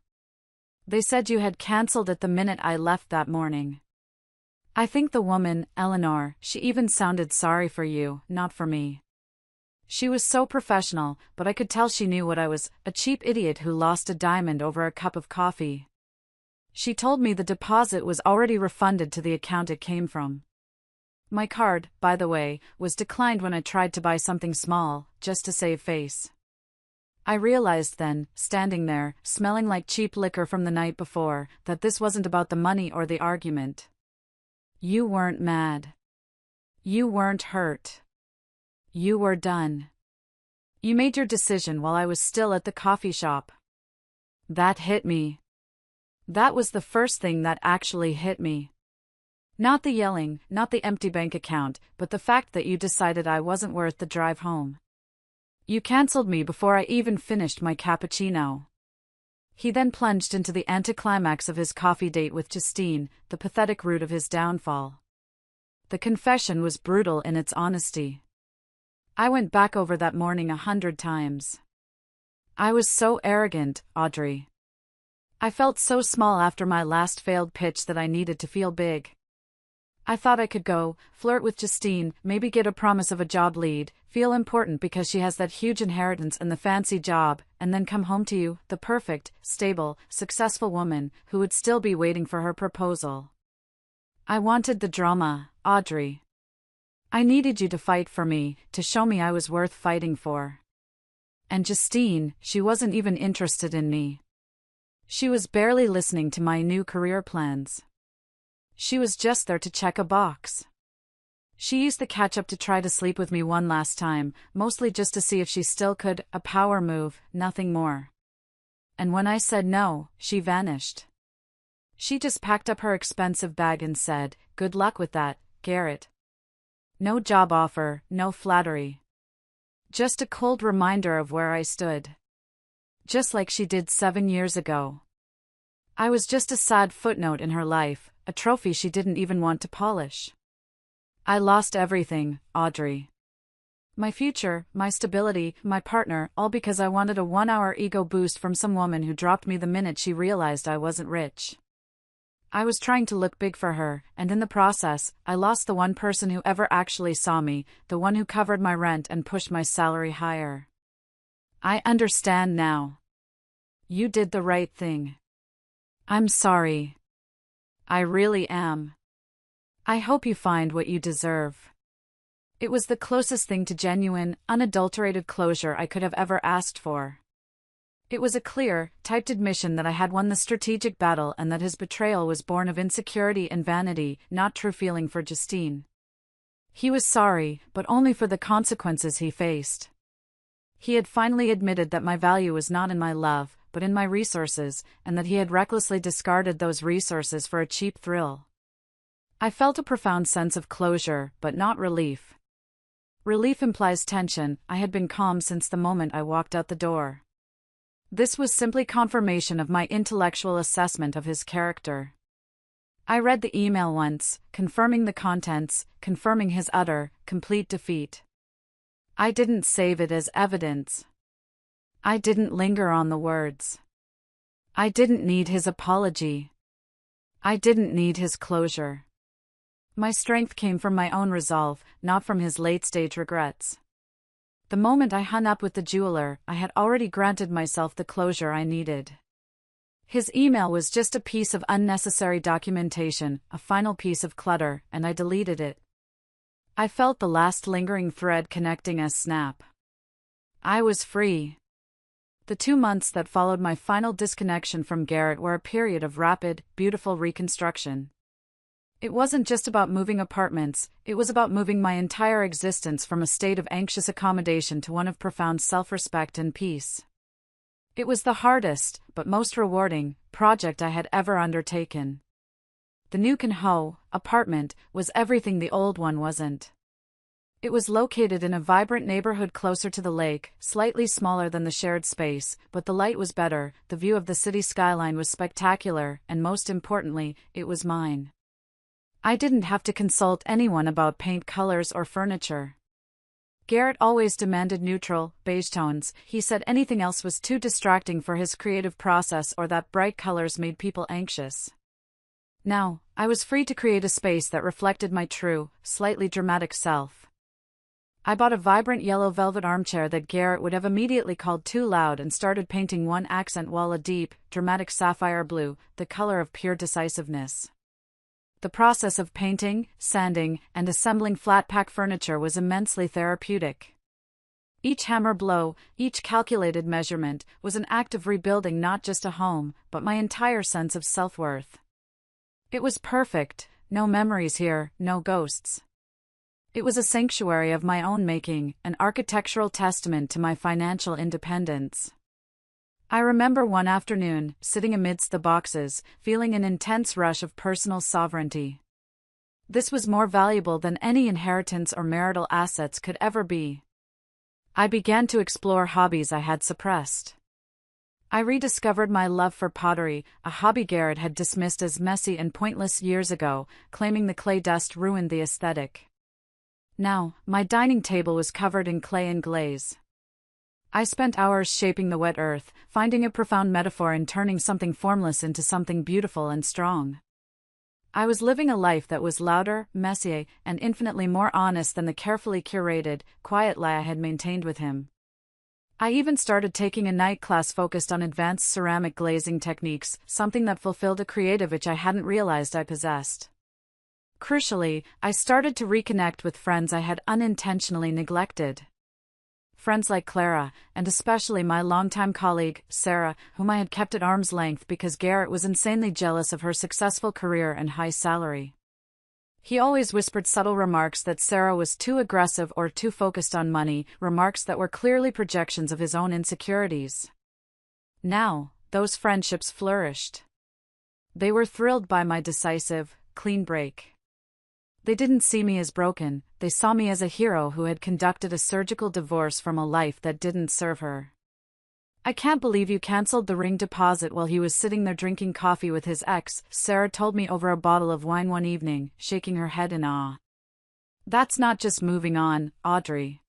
They said you had canceled it the minute I left that morning. I think the woman, Eleanor, she even sounded sorry for you, not for me. She was so professional, but I could tell she knew what I was, a cheap idiot who lost a diamond over a cup of coffee. She told me the deposit was already refunded to the account it came from. My card, by the way, was declined when I tried to buy something small, just to save face. I realized then, standing there, smelling like cheap liquor from the night before, that this wasn't about the money or the argument. You weren't mad. You weren't hurt. You were done. You made your decision while I was still at the coffee shop. That hit me. That was the first thing that actually hit me. Not the yelling, not the empty bank account, but the fact that you decided I wasn't worth the drive home. You canceled me before I even finished my cappuccino. He then plunged into the anticlimax of his coffee date with Justine, the pathetic root of his downfall. The confession was brutal in its honesty. I went back over that morning 100 times. I was so arrogant, Audrey. I felt so small after my last failed pitch that I needed to feel big. I thought I could go, flirt with Justine, maybe get a promise of a job lead, feel important because she has that huge inheritance and the fancy job, and then come home to you, the perfect, stable, successful woman, who would still be waiting for her proposal. I wanted the drama, Audrey. I needed you to fight for me, to show me I was worth fighting for. And Justine, she wasn't even interested in me. She was barely listening to my new career plans. She was just there to check a box. She used the catch-up to try to sleep with me one last time, mostly just to see if she still could, a power move, nothing more. And when I said no, she vanished. She just packed up her expensive bag and said, "Good luck with that, Garrett." No job offer, no flattery. Just a cold reminder of where I stood. Just like she did 7 years ago. I was just a sad footnote in her life, a trophy she didn't even want to polish. I lost everything, Audrey. My future, my stability, my partner, all because I wanted a 1-hour ego boost from some woman who dropped me the minute she realized I wasn't rich. I was trying to look big for her, and in the process, I lost the one person who ever actually saw me, the one who covered my rent and pushed my salary higher. I understand now. You did the right thing. I'm sorry. I really am. I hope you find what you deserve. It was the closest thing to genuine, unadulterated closure I could have ever asked for. It was a clear, typed admission that I had won the strategic battle and that his betrayal was born of insecurity and vanity, not true feeling for Justine. He was sorry, but only for the consequences he faced. He had finally admitted that my value was not in my love, but in my resources, and that he had recklessly discarded those resources for a cheap thrill. I felt a profound sense of closure, but not relief. Relief implies tension. I had been calm since the moment I walked out the door. This was simply confirmation of my intellectual assessment of his character. I read the email once, confirming the contents, confirming his utter, complete defeat. I didn't save it as evidence. I didn't linger on the words. I didn't need his apology. I didn't need his closure. My strength came from my own resolve, not from his late-stage regrets. The moment I hung up with the jeweler, I had already granted myself the closure I needed. His email was just a piece of unnecessary documentation, a final piece of clutter, and I deleted it. I felt the last lingering thread connecting us snap. I was free. The 2 months that followed my final disconnection from Garrett were a period of rapid, beautiful reconstruction. It wasn't just about moving apartments, it was about moving my entire existence from a state of anxious accommodation to one of profound self-respect and peace. It was the hardest, but most rewarding, project I had ever undertaken. The new Kanho apartment was everything the old one wasn't. It was located in a vibrant neighborhood closer to the lake, slightly smaller than the shared space, but the light was better, the view of the city skyline was spectacular, and most importantly, it was mine. I didn't have to consult anyone about paint colors or furniture. Garrett always demanded neutral, beige tones. He said anything else was too distracting for his creative process or that bright colors made people anxious. Now, I was free to create a space that reflected my true, slightly dramatic self. I bought a vibrant yellow velvet armchair that Garrett would have immediately called too loud and started painting one accent wall a deep, dramatic sapphire blue, the color of pure decisiveness. The process of painting, sanding, and assembling flat-pack furniture was immensely therapeutic. Each hammer blow, each calculated measurement, was an act of rebuilding not just a home, but my entire sense of self-worth. It was perfect, no memories here, no ghosts. It was a sanctuary of my own making, an architectural testament to my financial independence. I remember one afternoon, sitting amidst the boxes, feeling an intense rush of personal sovereignty. This was more valuable than any inheritance or marital assets could ever be. I began to explore hobbies I had suppressed. I rediscovered my love for pottery, a hobby Garrett had dismissed as messy and pointless years ago, claiming the clay dust ruined the aesthetic. Now, my dining table was covered in clay and glaze. I spent hours shaping the wet earth, finding a profound metaphor in turning something formless into something beautiful and strong. I was living a life that was louder, messier, and infinitely more honest than the carefully curated, quiet lie I had maintained with him. I even started taking a night class focused on advanced ceramic glazing techniques, something that fulfilled a creative itch I hadn't realized I possessed. Crucially, I started to reconnect with friends I had unintentionally neglected. Friends like Clara, and especially my longtime colleague, Sarah, whom I had kept at arm's length because Garrett was insanely jealous of her successful career and high salary. He always whispered subtle remarks that Sarah was too aggressive or too focused on money, remarks that were clearly projections of his own insecurities. Now, those friendships flourished. They were thrilled by my decisive, clean break. They didn't see me as broken, they saw me as a hero who had conducted a surgical divorce from a life that didn't serve her. "I can't believe you cancelled the ring deposit while he was sitting there drinking coffee with his ex," Sarah told me over a bottle of wine one evening, shaking her head in awe. "That's not just moving on, Audrey.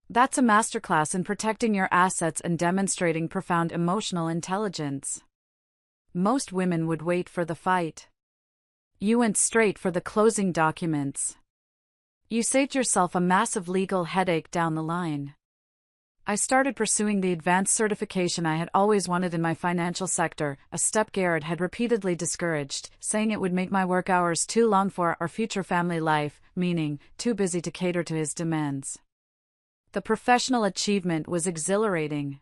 That's a masterclass in protecting your assets and demonstrating profound emotional intelligence. Most women would wait for the fight. You went straight for the closing documents. You saved yourself a massive legal headache down the line." I started pursuing the advanced certification I had always wanted in my financial sector, a step Garrett had repeatedly discouraged, saying it would make my work hours too long for our future family life, meaning, too busy to cater to his demands. The professional achievement was exhilarating.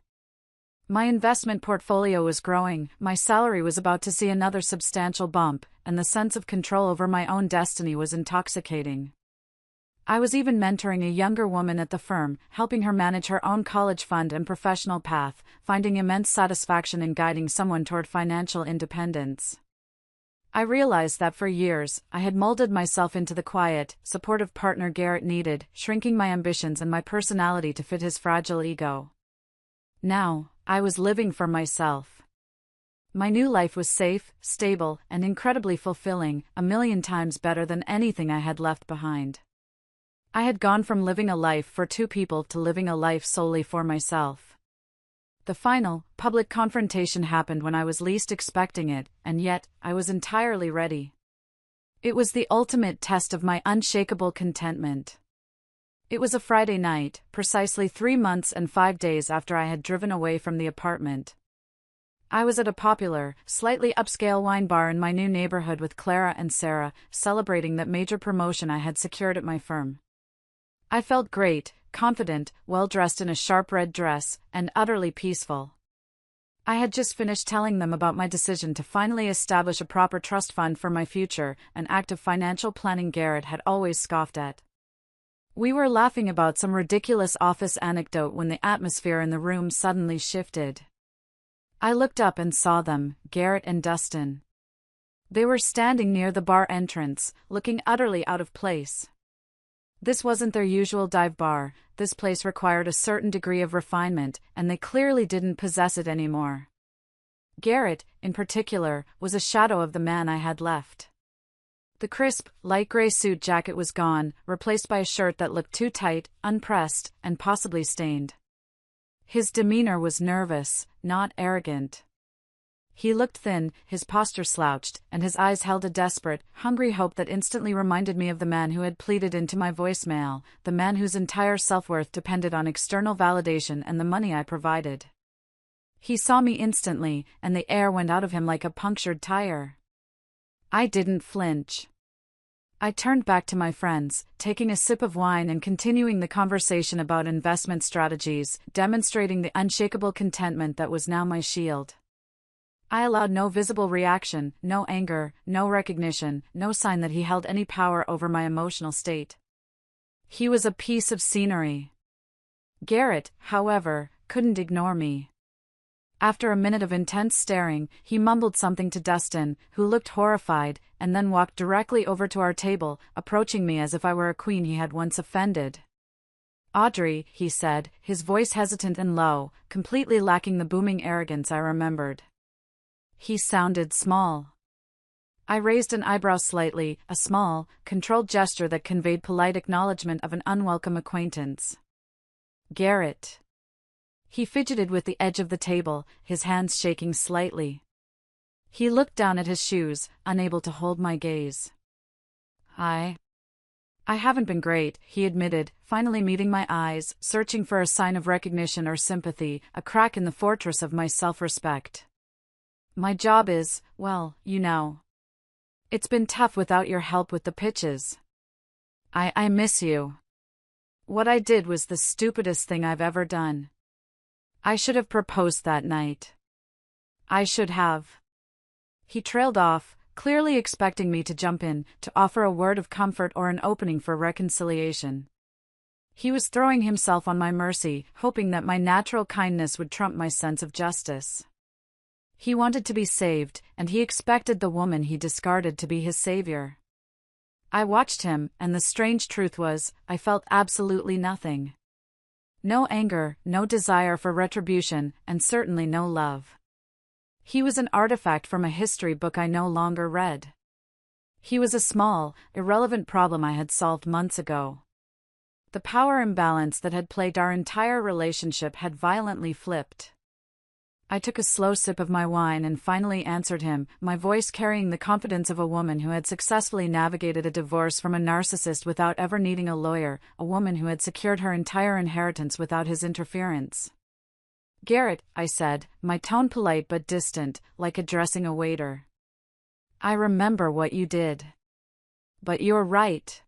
My investment portfolio was growing, my salary was about to see another substantial bump, and the sense of control over my own destiny was intoxicating. I was even mentoring a younger woman at the firm, helping her manage her own college fund and professional path, finding immense satisfaction in guiding someone toward financial independence. I realized that for years, I had molded myself into the quiet, supportive partner Garrett needed, shrinking my ambitions and my personality to fit his fragile ego. Now, I was living for myself. My new life was safe, stable, and incredibly fulfilling, a million times better than anything I had left behind. I had gone from living a life for two people to living a life solely for myself. The final, public confrontation happened when I was least expecting it, and yet, I was entirely ready. It was the ultimate test of my unshakable contentment. It was a Friday night, precisely 3 months and 5 days after I had driven away from the apartment. I was at a popular, slightly upscale wine bar in my new neighborhood with Clara and Sarah, celebrating that major promotion I had secured at my firm. I felt great, confident, well-dressed in a sharp red dress, and utterly peaceful. I had just finished telling them about my decision to finally establish a proper trust fund for my future, an act of financial planning Garrett had always scoffed at. We were laughing about some ridiculous office anecdote when the atmosphere in the room suddenly shifted. I looked up and saw them, Garrett and Dustin. They were standing near the bar entrance, looking utterly out of place. This wasn't their usual dive bar. This place required a certain degree of refinement, and they clearly didn't possess it anymore. Garrett, in particular, was a shadow of the man I had left. The crisp, light gray suit jacket was gone, replaced by a shirt that looked too tight, unpressed, and possibly stained. His demeanor was nervous, not arrogant. He looked thin, his posture slouched, and his eyes held a desperate, hungry hope that instantly reminded me of the man who had pleaded into my voicemail, the man whose entire self-worth depended on external validation and the money I provided. He saw me instantly, and the air went out of him like a punctured tire. I didn't flinch. I turned back to my friends, taking a sip of wine and continuing the conversation about investment strategies, demonstrating the unshakable contentment that was now my shield. I allowed no visible reaction, no anger, no recognition, no sign that he held any power over my emotional state. He was a piece of scenery. Garrett, however, couldn't ignore me. After a minute of intense staring, he mumbled something to Dustin, who looked horrified, and then walked directly over to our table, approaching me as if I were a queen he had once offended. "Audrey," he said, his voice hesitant and low, completely lacking the booming arrogance I remembered. He sounded small. I raised an eyebrow slightly, a small, controlled gesture that conveyed polite acknowledgement of an unwelcome acquaintance. "Garrett." He fidgeted with the edge of the table, his hands shaking slightly. He looked down at his shoes, unable to hold my gaze. I haven't been great," he admitted, finally meeting my eyes, searching for a sign of recognition or sympathy, a crack in the fortress of my self-respect. "My job is, well, you know. It's been tough without your help with the pitches. I miss you. What I did was the stupidest thing I've ever done. I should have proposed that night. I should have." He trailed off, clearly expecting me to jump in, to offer a word of comfort or an opening for reconciliation. He was throwing himself on my mercy, hoping that my natural kindness would trump my sense of justice. He wanted to be saved, and he expected the woman he discarded to be his savior. I watched him, and the strange truth was, I felt absolutely nothing. No anger, no desire for retribution, and certainly no love. He was an artifact from a history book I no longer read. He was a small, irrelevant problem I had solved months ago. The power imbalance that had plagued our entire relationship had violently flipped. I took a slow sip of my wine and finally answered him, my voice carrying the confidence of a woman who had successfully navigated a divorce from a narcissist without ever needing a lawyer, a woman who had secured her entire inheritance without his interference. "Garrett," I said, my tone polite but distant, like addressing a waiter. "I remember what you did. But you're right.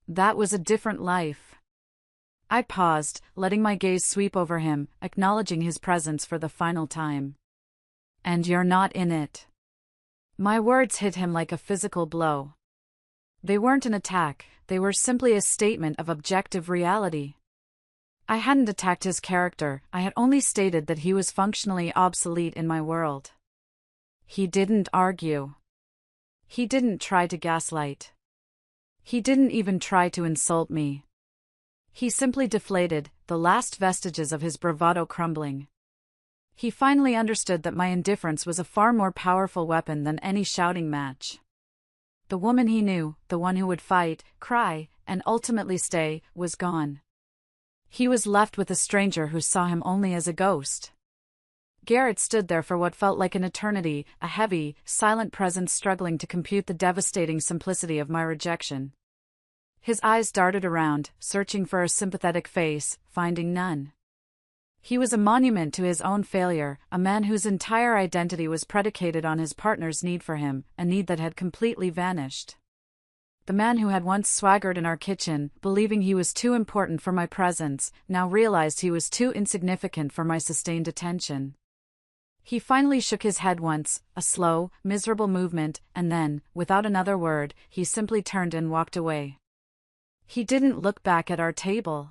That was a different life." I paused, letting my gaze sweep over him, acknowledging his presence for the final time. "And you're not in it." My words hit him like a physical blow. They weren't an attack, they were simply a statement of objective reality. I hadn't attacked his character, I had only stated that he was functionally obsolete in my world. He didn't argue. He didn't try to gaslight. He didn't even try to insult me. He simply deflated, the last vestiges of his bravado crumbling. He finally understood that my indifference was a far more powerful weapon than any shouting match. The woman he knew, the one who would fight, cry, and ultimately stay, was gone. He was left with a stranger who saw him only as a ghost. Garrett stood there for what felt like an eternity, a heavy, silent presence struggling to compute the devastating simplicity of my rejection. His eyes darted around, searching for a sympathetic face, finding none. He was a monument to his own failure, a man whose entire identity was predicated on his partner's need for him, a need that had completely vanished. The man who had once swaggered in our kitchen, believing he was too important for my presence, now realized he was too insignificant for my sustained attention. He finally shook his head once, a slow, miserable movement, and then, without another word, he simply turned and walked away. He didn't look back at our table.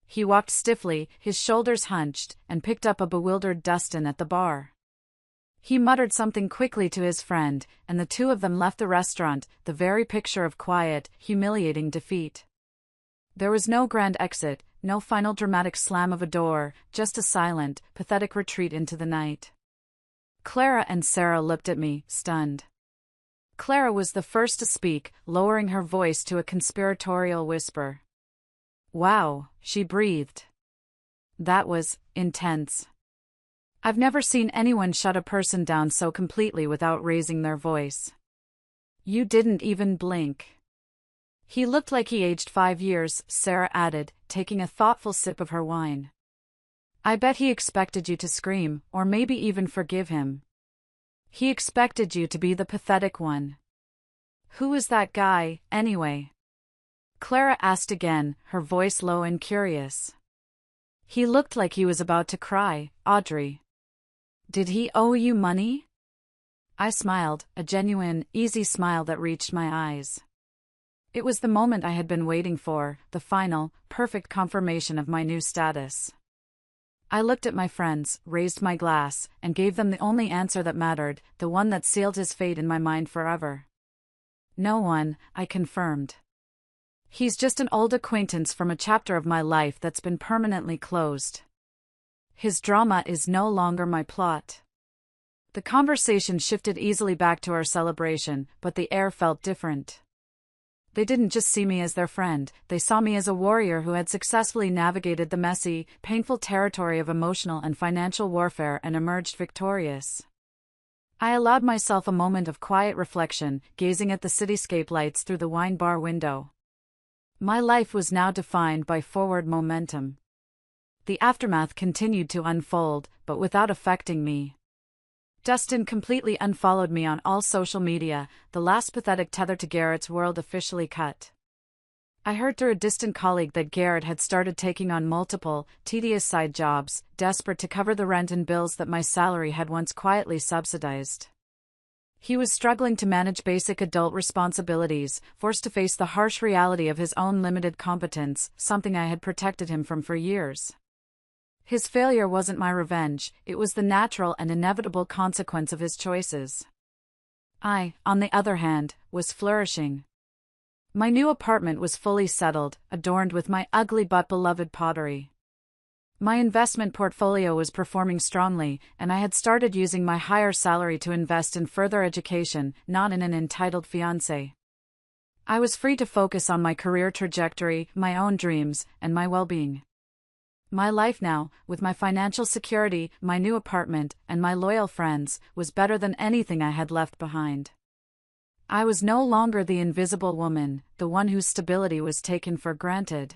He walked stiffly, his shoulders hunched, and picked up a bewildered Dustin at the bar. He muttered something quickly to his friend, and the two of them left the restaurant, the very picture of quiet, humiliating defeat. There was no grand exit, no final dramatic slam of a door, just a silent, pathetic retreat into the night. Clara and Sarah looked at me, stunned. Clara was the first to speak, lowering her voice to a conspiratorial whisper. "Wow," she breathed. "That was intense. I've never seen anyone shut a person down so completely without raising their voice. You didn't even blink." "He looked like he aged 5 years," Sarah added, taking a thoughtful sip of her wine. "I bet he expected you to scream, or maybe even forgive him. He expected you to be the pathetic one." "Who is that guy, anyway?" Clara asked again, her voice low and curious. "He looked like he was about to cry, Audrey. Did he owe you money?" I smiled, a genuine, easy smile that reached my eyes. It was the moment I had been waiting for, the final, perfect confirmation of my new status. I looked at my friends, raised my glass, and gave them the only answer that mattered, the one that sealed his fate in my mind forever. "No one," I confirmed. "He's just an old acquaintance from a chapter of my life that's been permanently closed. His drama is no longer my plot." The conversation shifted easily back to our celebration, but the air felt different. They didn't just see me as their friend, they saw me as a warrior who had successfully navigated the messy, painful territory of emotional and financial warfare and emerged victorious. I allowed myself a moment of quiet reflection, gazing at the cityscape lights through the wine bar window. My life was now defined by forward momentum. The aftermath continued to unfold, but without affecting me. Dustin completely unfollowed me on all social media, the last pathetic tether to Garrett's world officially cut. I heard through a distant colleague that Garrett had started taking on multiple, tedious side jobs, desperate to cover the rent and bills that my salary had once quietly subsidized. He was struggling to manage basic adult responsibilities, forced to face the harsh reality of his own limited competence, something I had protected him from for years. His failure wasn't my revenge, it was the natural and inevitable consequence of his choices. I, on the other hand, was flourishing. My new apartment was fully settled, adorned with my ugly but beloved pottery. My investment portfolio was performing strongly, and I had started using my higher salary to invest in further education, not in an entitled fiancé. I was free to focus on my career trajectory, my own dreams, and my well-being. My life now, with my financial security, my new apartment, and my loyal friends, was better than anything I had left behind. I was no longer the invisible woman, the one whose stability was taken for granted.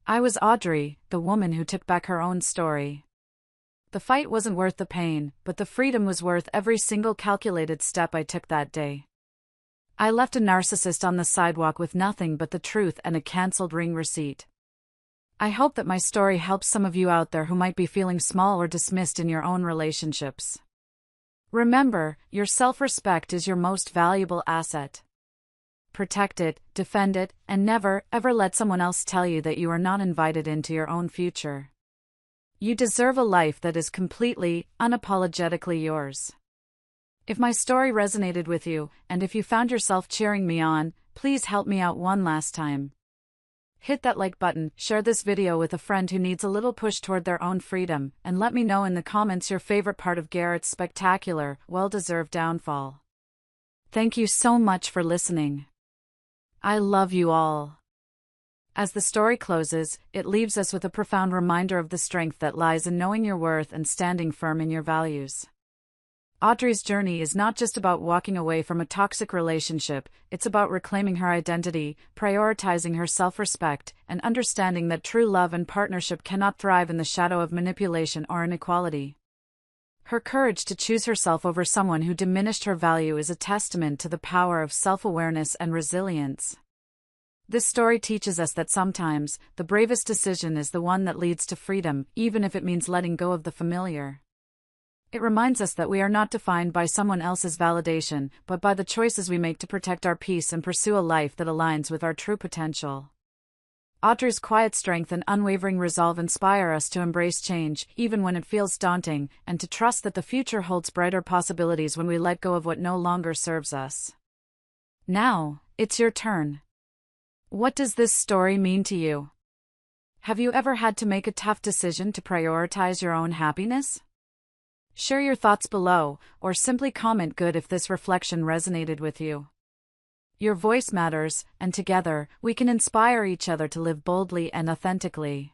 I was Audrey, the woman who took back her own story. The fight wasn't worth the pain, but the freedom was worth every single calculated step I took that day. I left a narcissist on the sidewalk with nothing but the truth and a cancelled ring receipt. I hope that my story helps some of you out there who might be feeling small or dismissed in your own relationships. Remember, your self-respect is your most valuable asset. Protect it, defend it, and never, ever let someone else tell you that you are not invited into your own future. You deserve a life that is completely, unapologetically yours. If my story resonated with you, and if you found yourself cheering me on, please help me out one last time. Hit that like button, share this video with a friend who needs a little push toward their own freedom, and let me know in the comments your favorite part of Garrett's spectacular, well-deserved downfall. Thank you so much for listening. I love you all. As the story closes, it leaves us with a profound reminder of the strength that lies in knowing your worth and standing firm in your values. Audrey's journey is not just about walking away from a toxic relationship, it's about reclaiming her identity, prioritizing her self-respect, and understanding that true love and partnership cannot thrive in the shadow of manipulation or inequality. Her courage to choose herself over someone who diminished her value is a testament to the power of self-awareness and resilience. This story teaches us that sometimes, the bravest decision is the one that leads to freedom, even if it means letting go of the familiar. It reminds us that we are not defined by someone else's validation, but by the choices we make to protect our peace and pursue a life that aligns with our true potential. Audrey's quiet strength and unwavering resolve inspire us to embrace change, even when it feels daunting, and to trust that the future holds brighter possibilities when we let go of what no longer serves us. Now, it's your turn. What does this story mean to you? Have you ever had to make a tough decision to prioritize your own happiness? Share your thoughts below, or simply comment good if this reflection resonated with you. Your voice matters, and together, we can inspire each other to live boldly and authentically.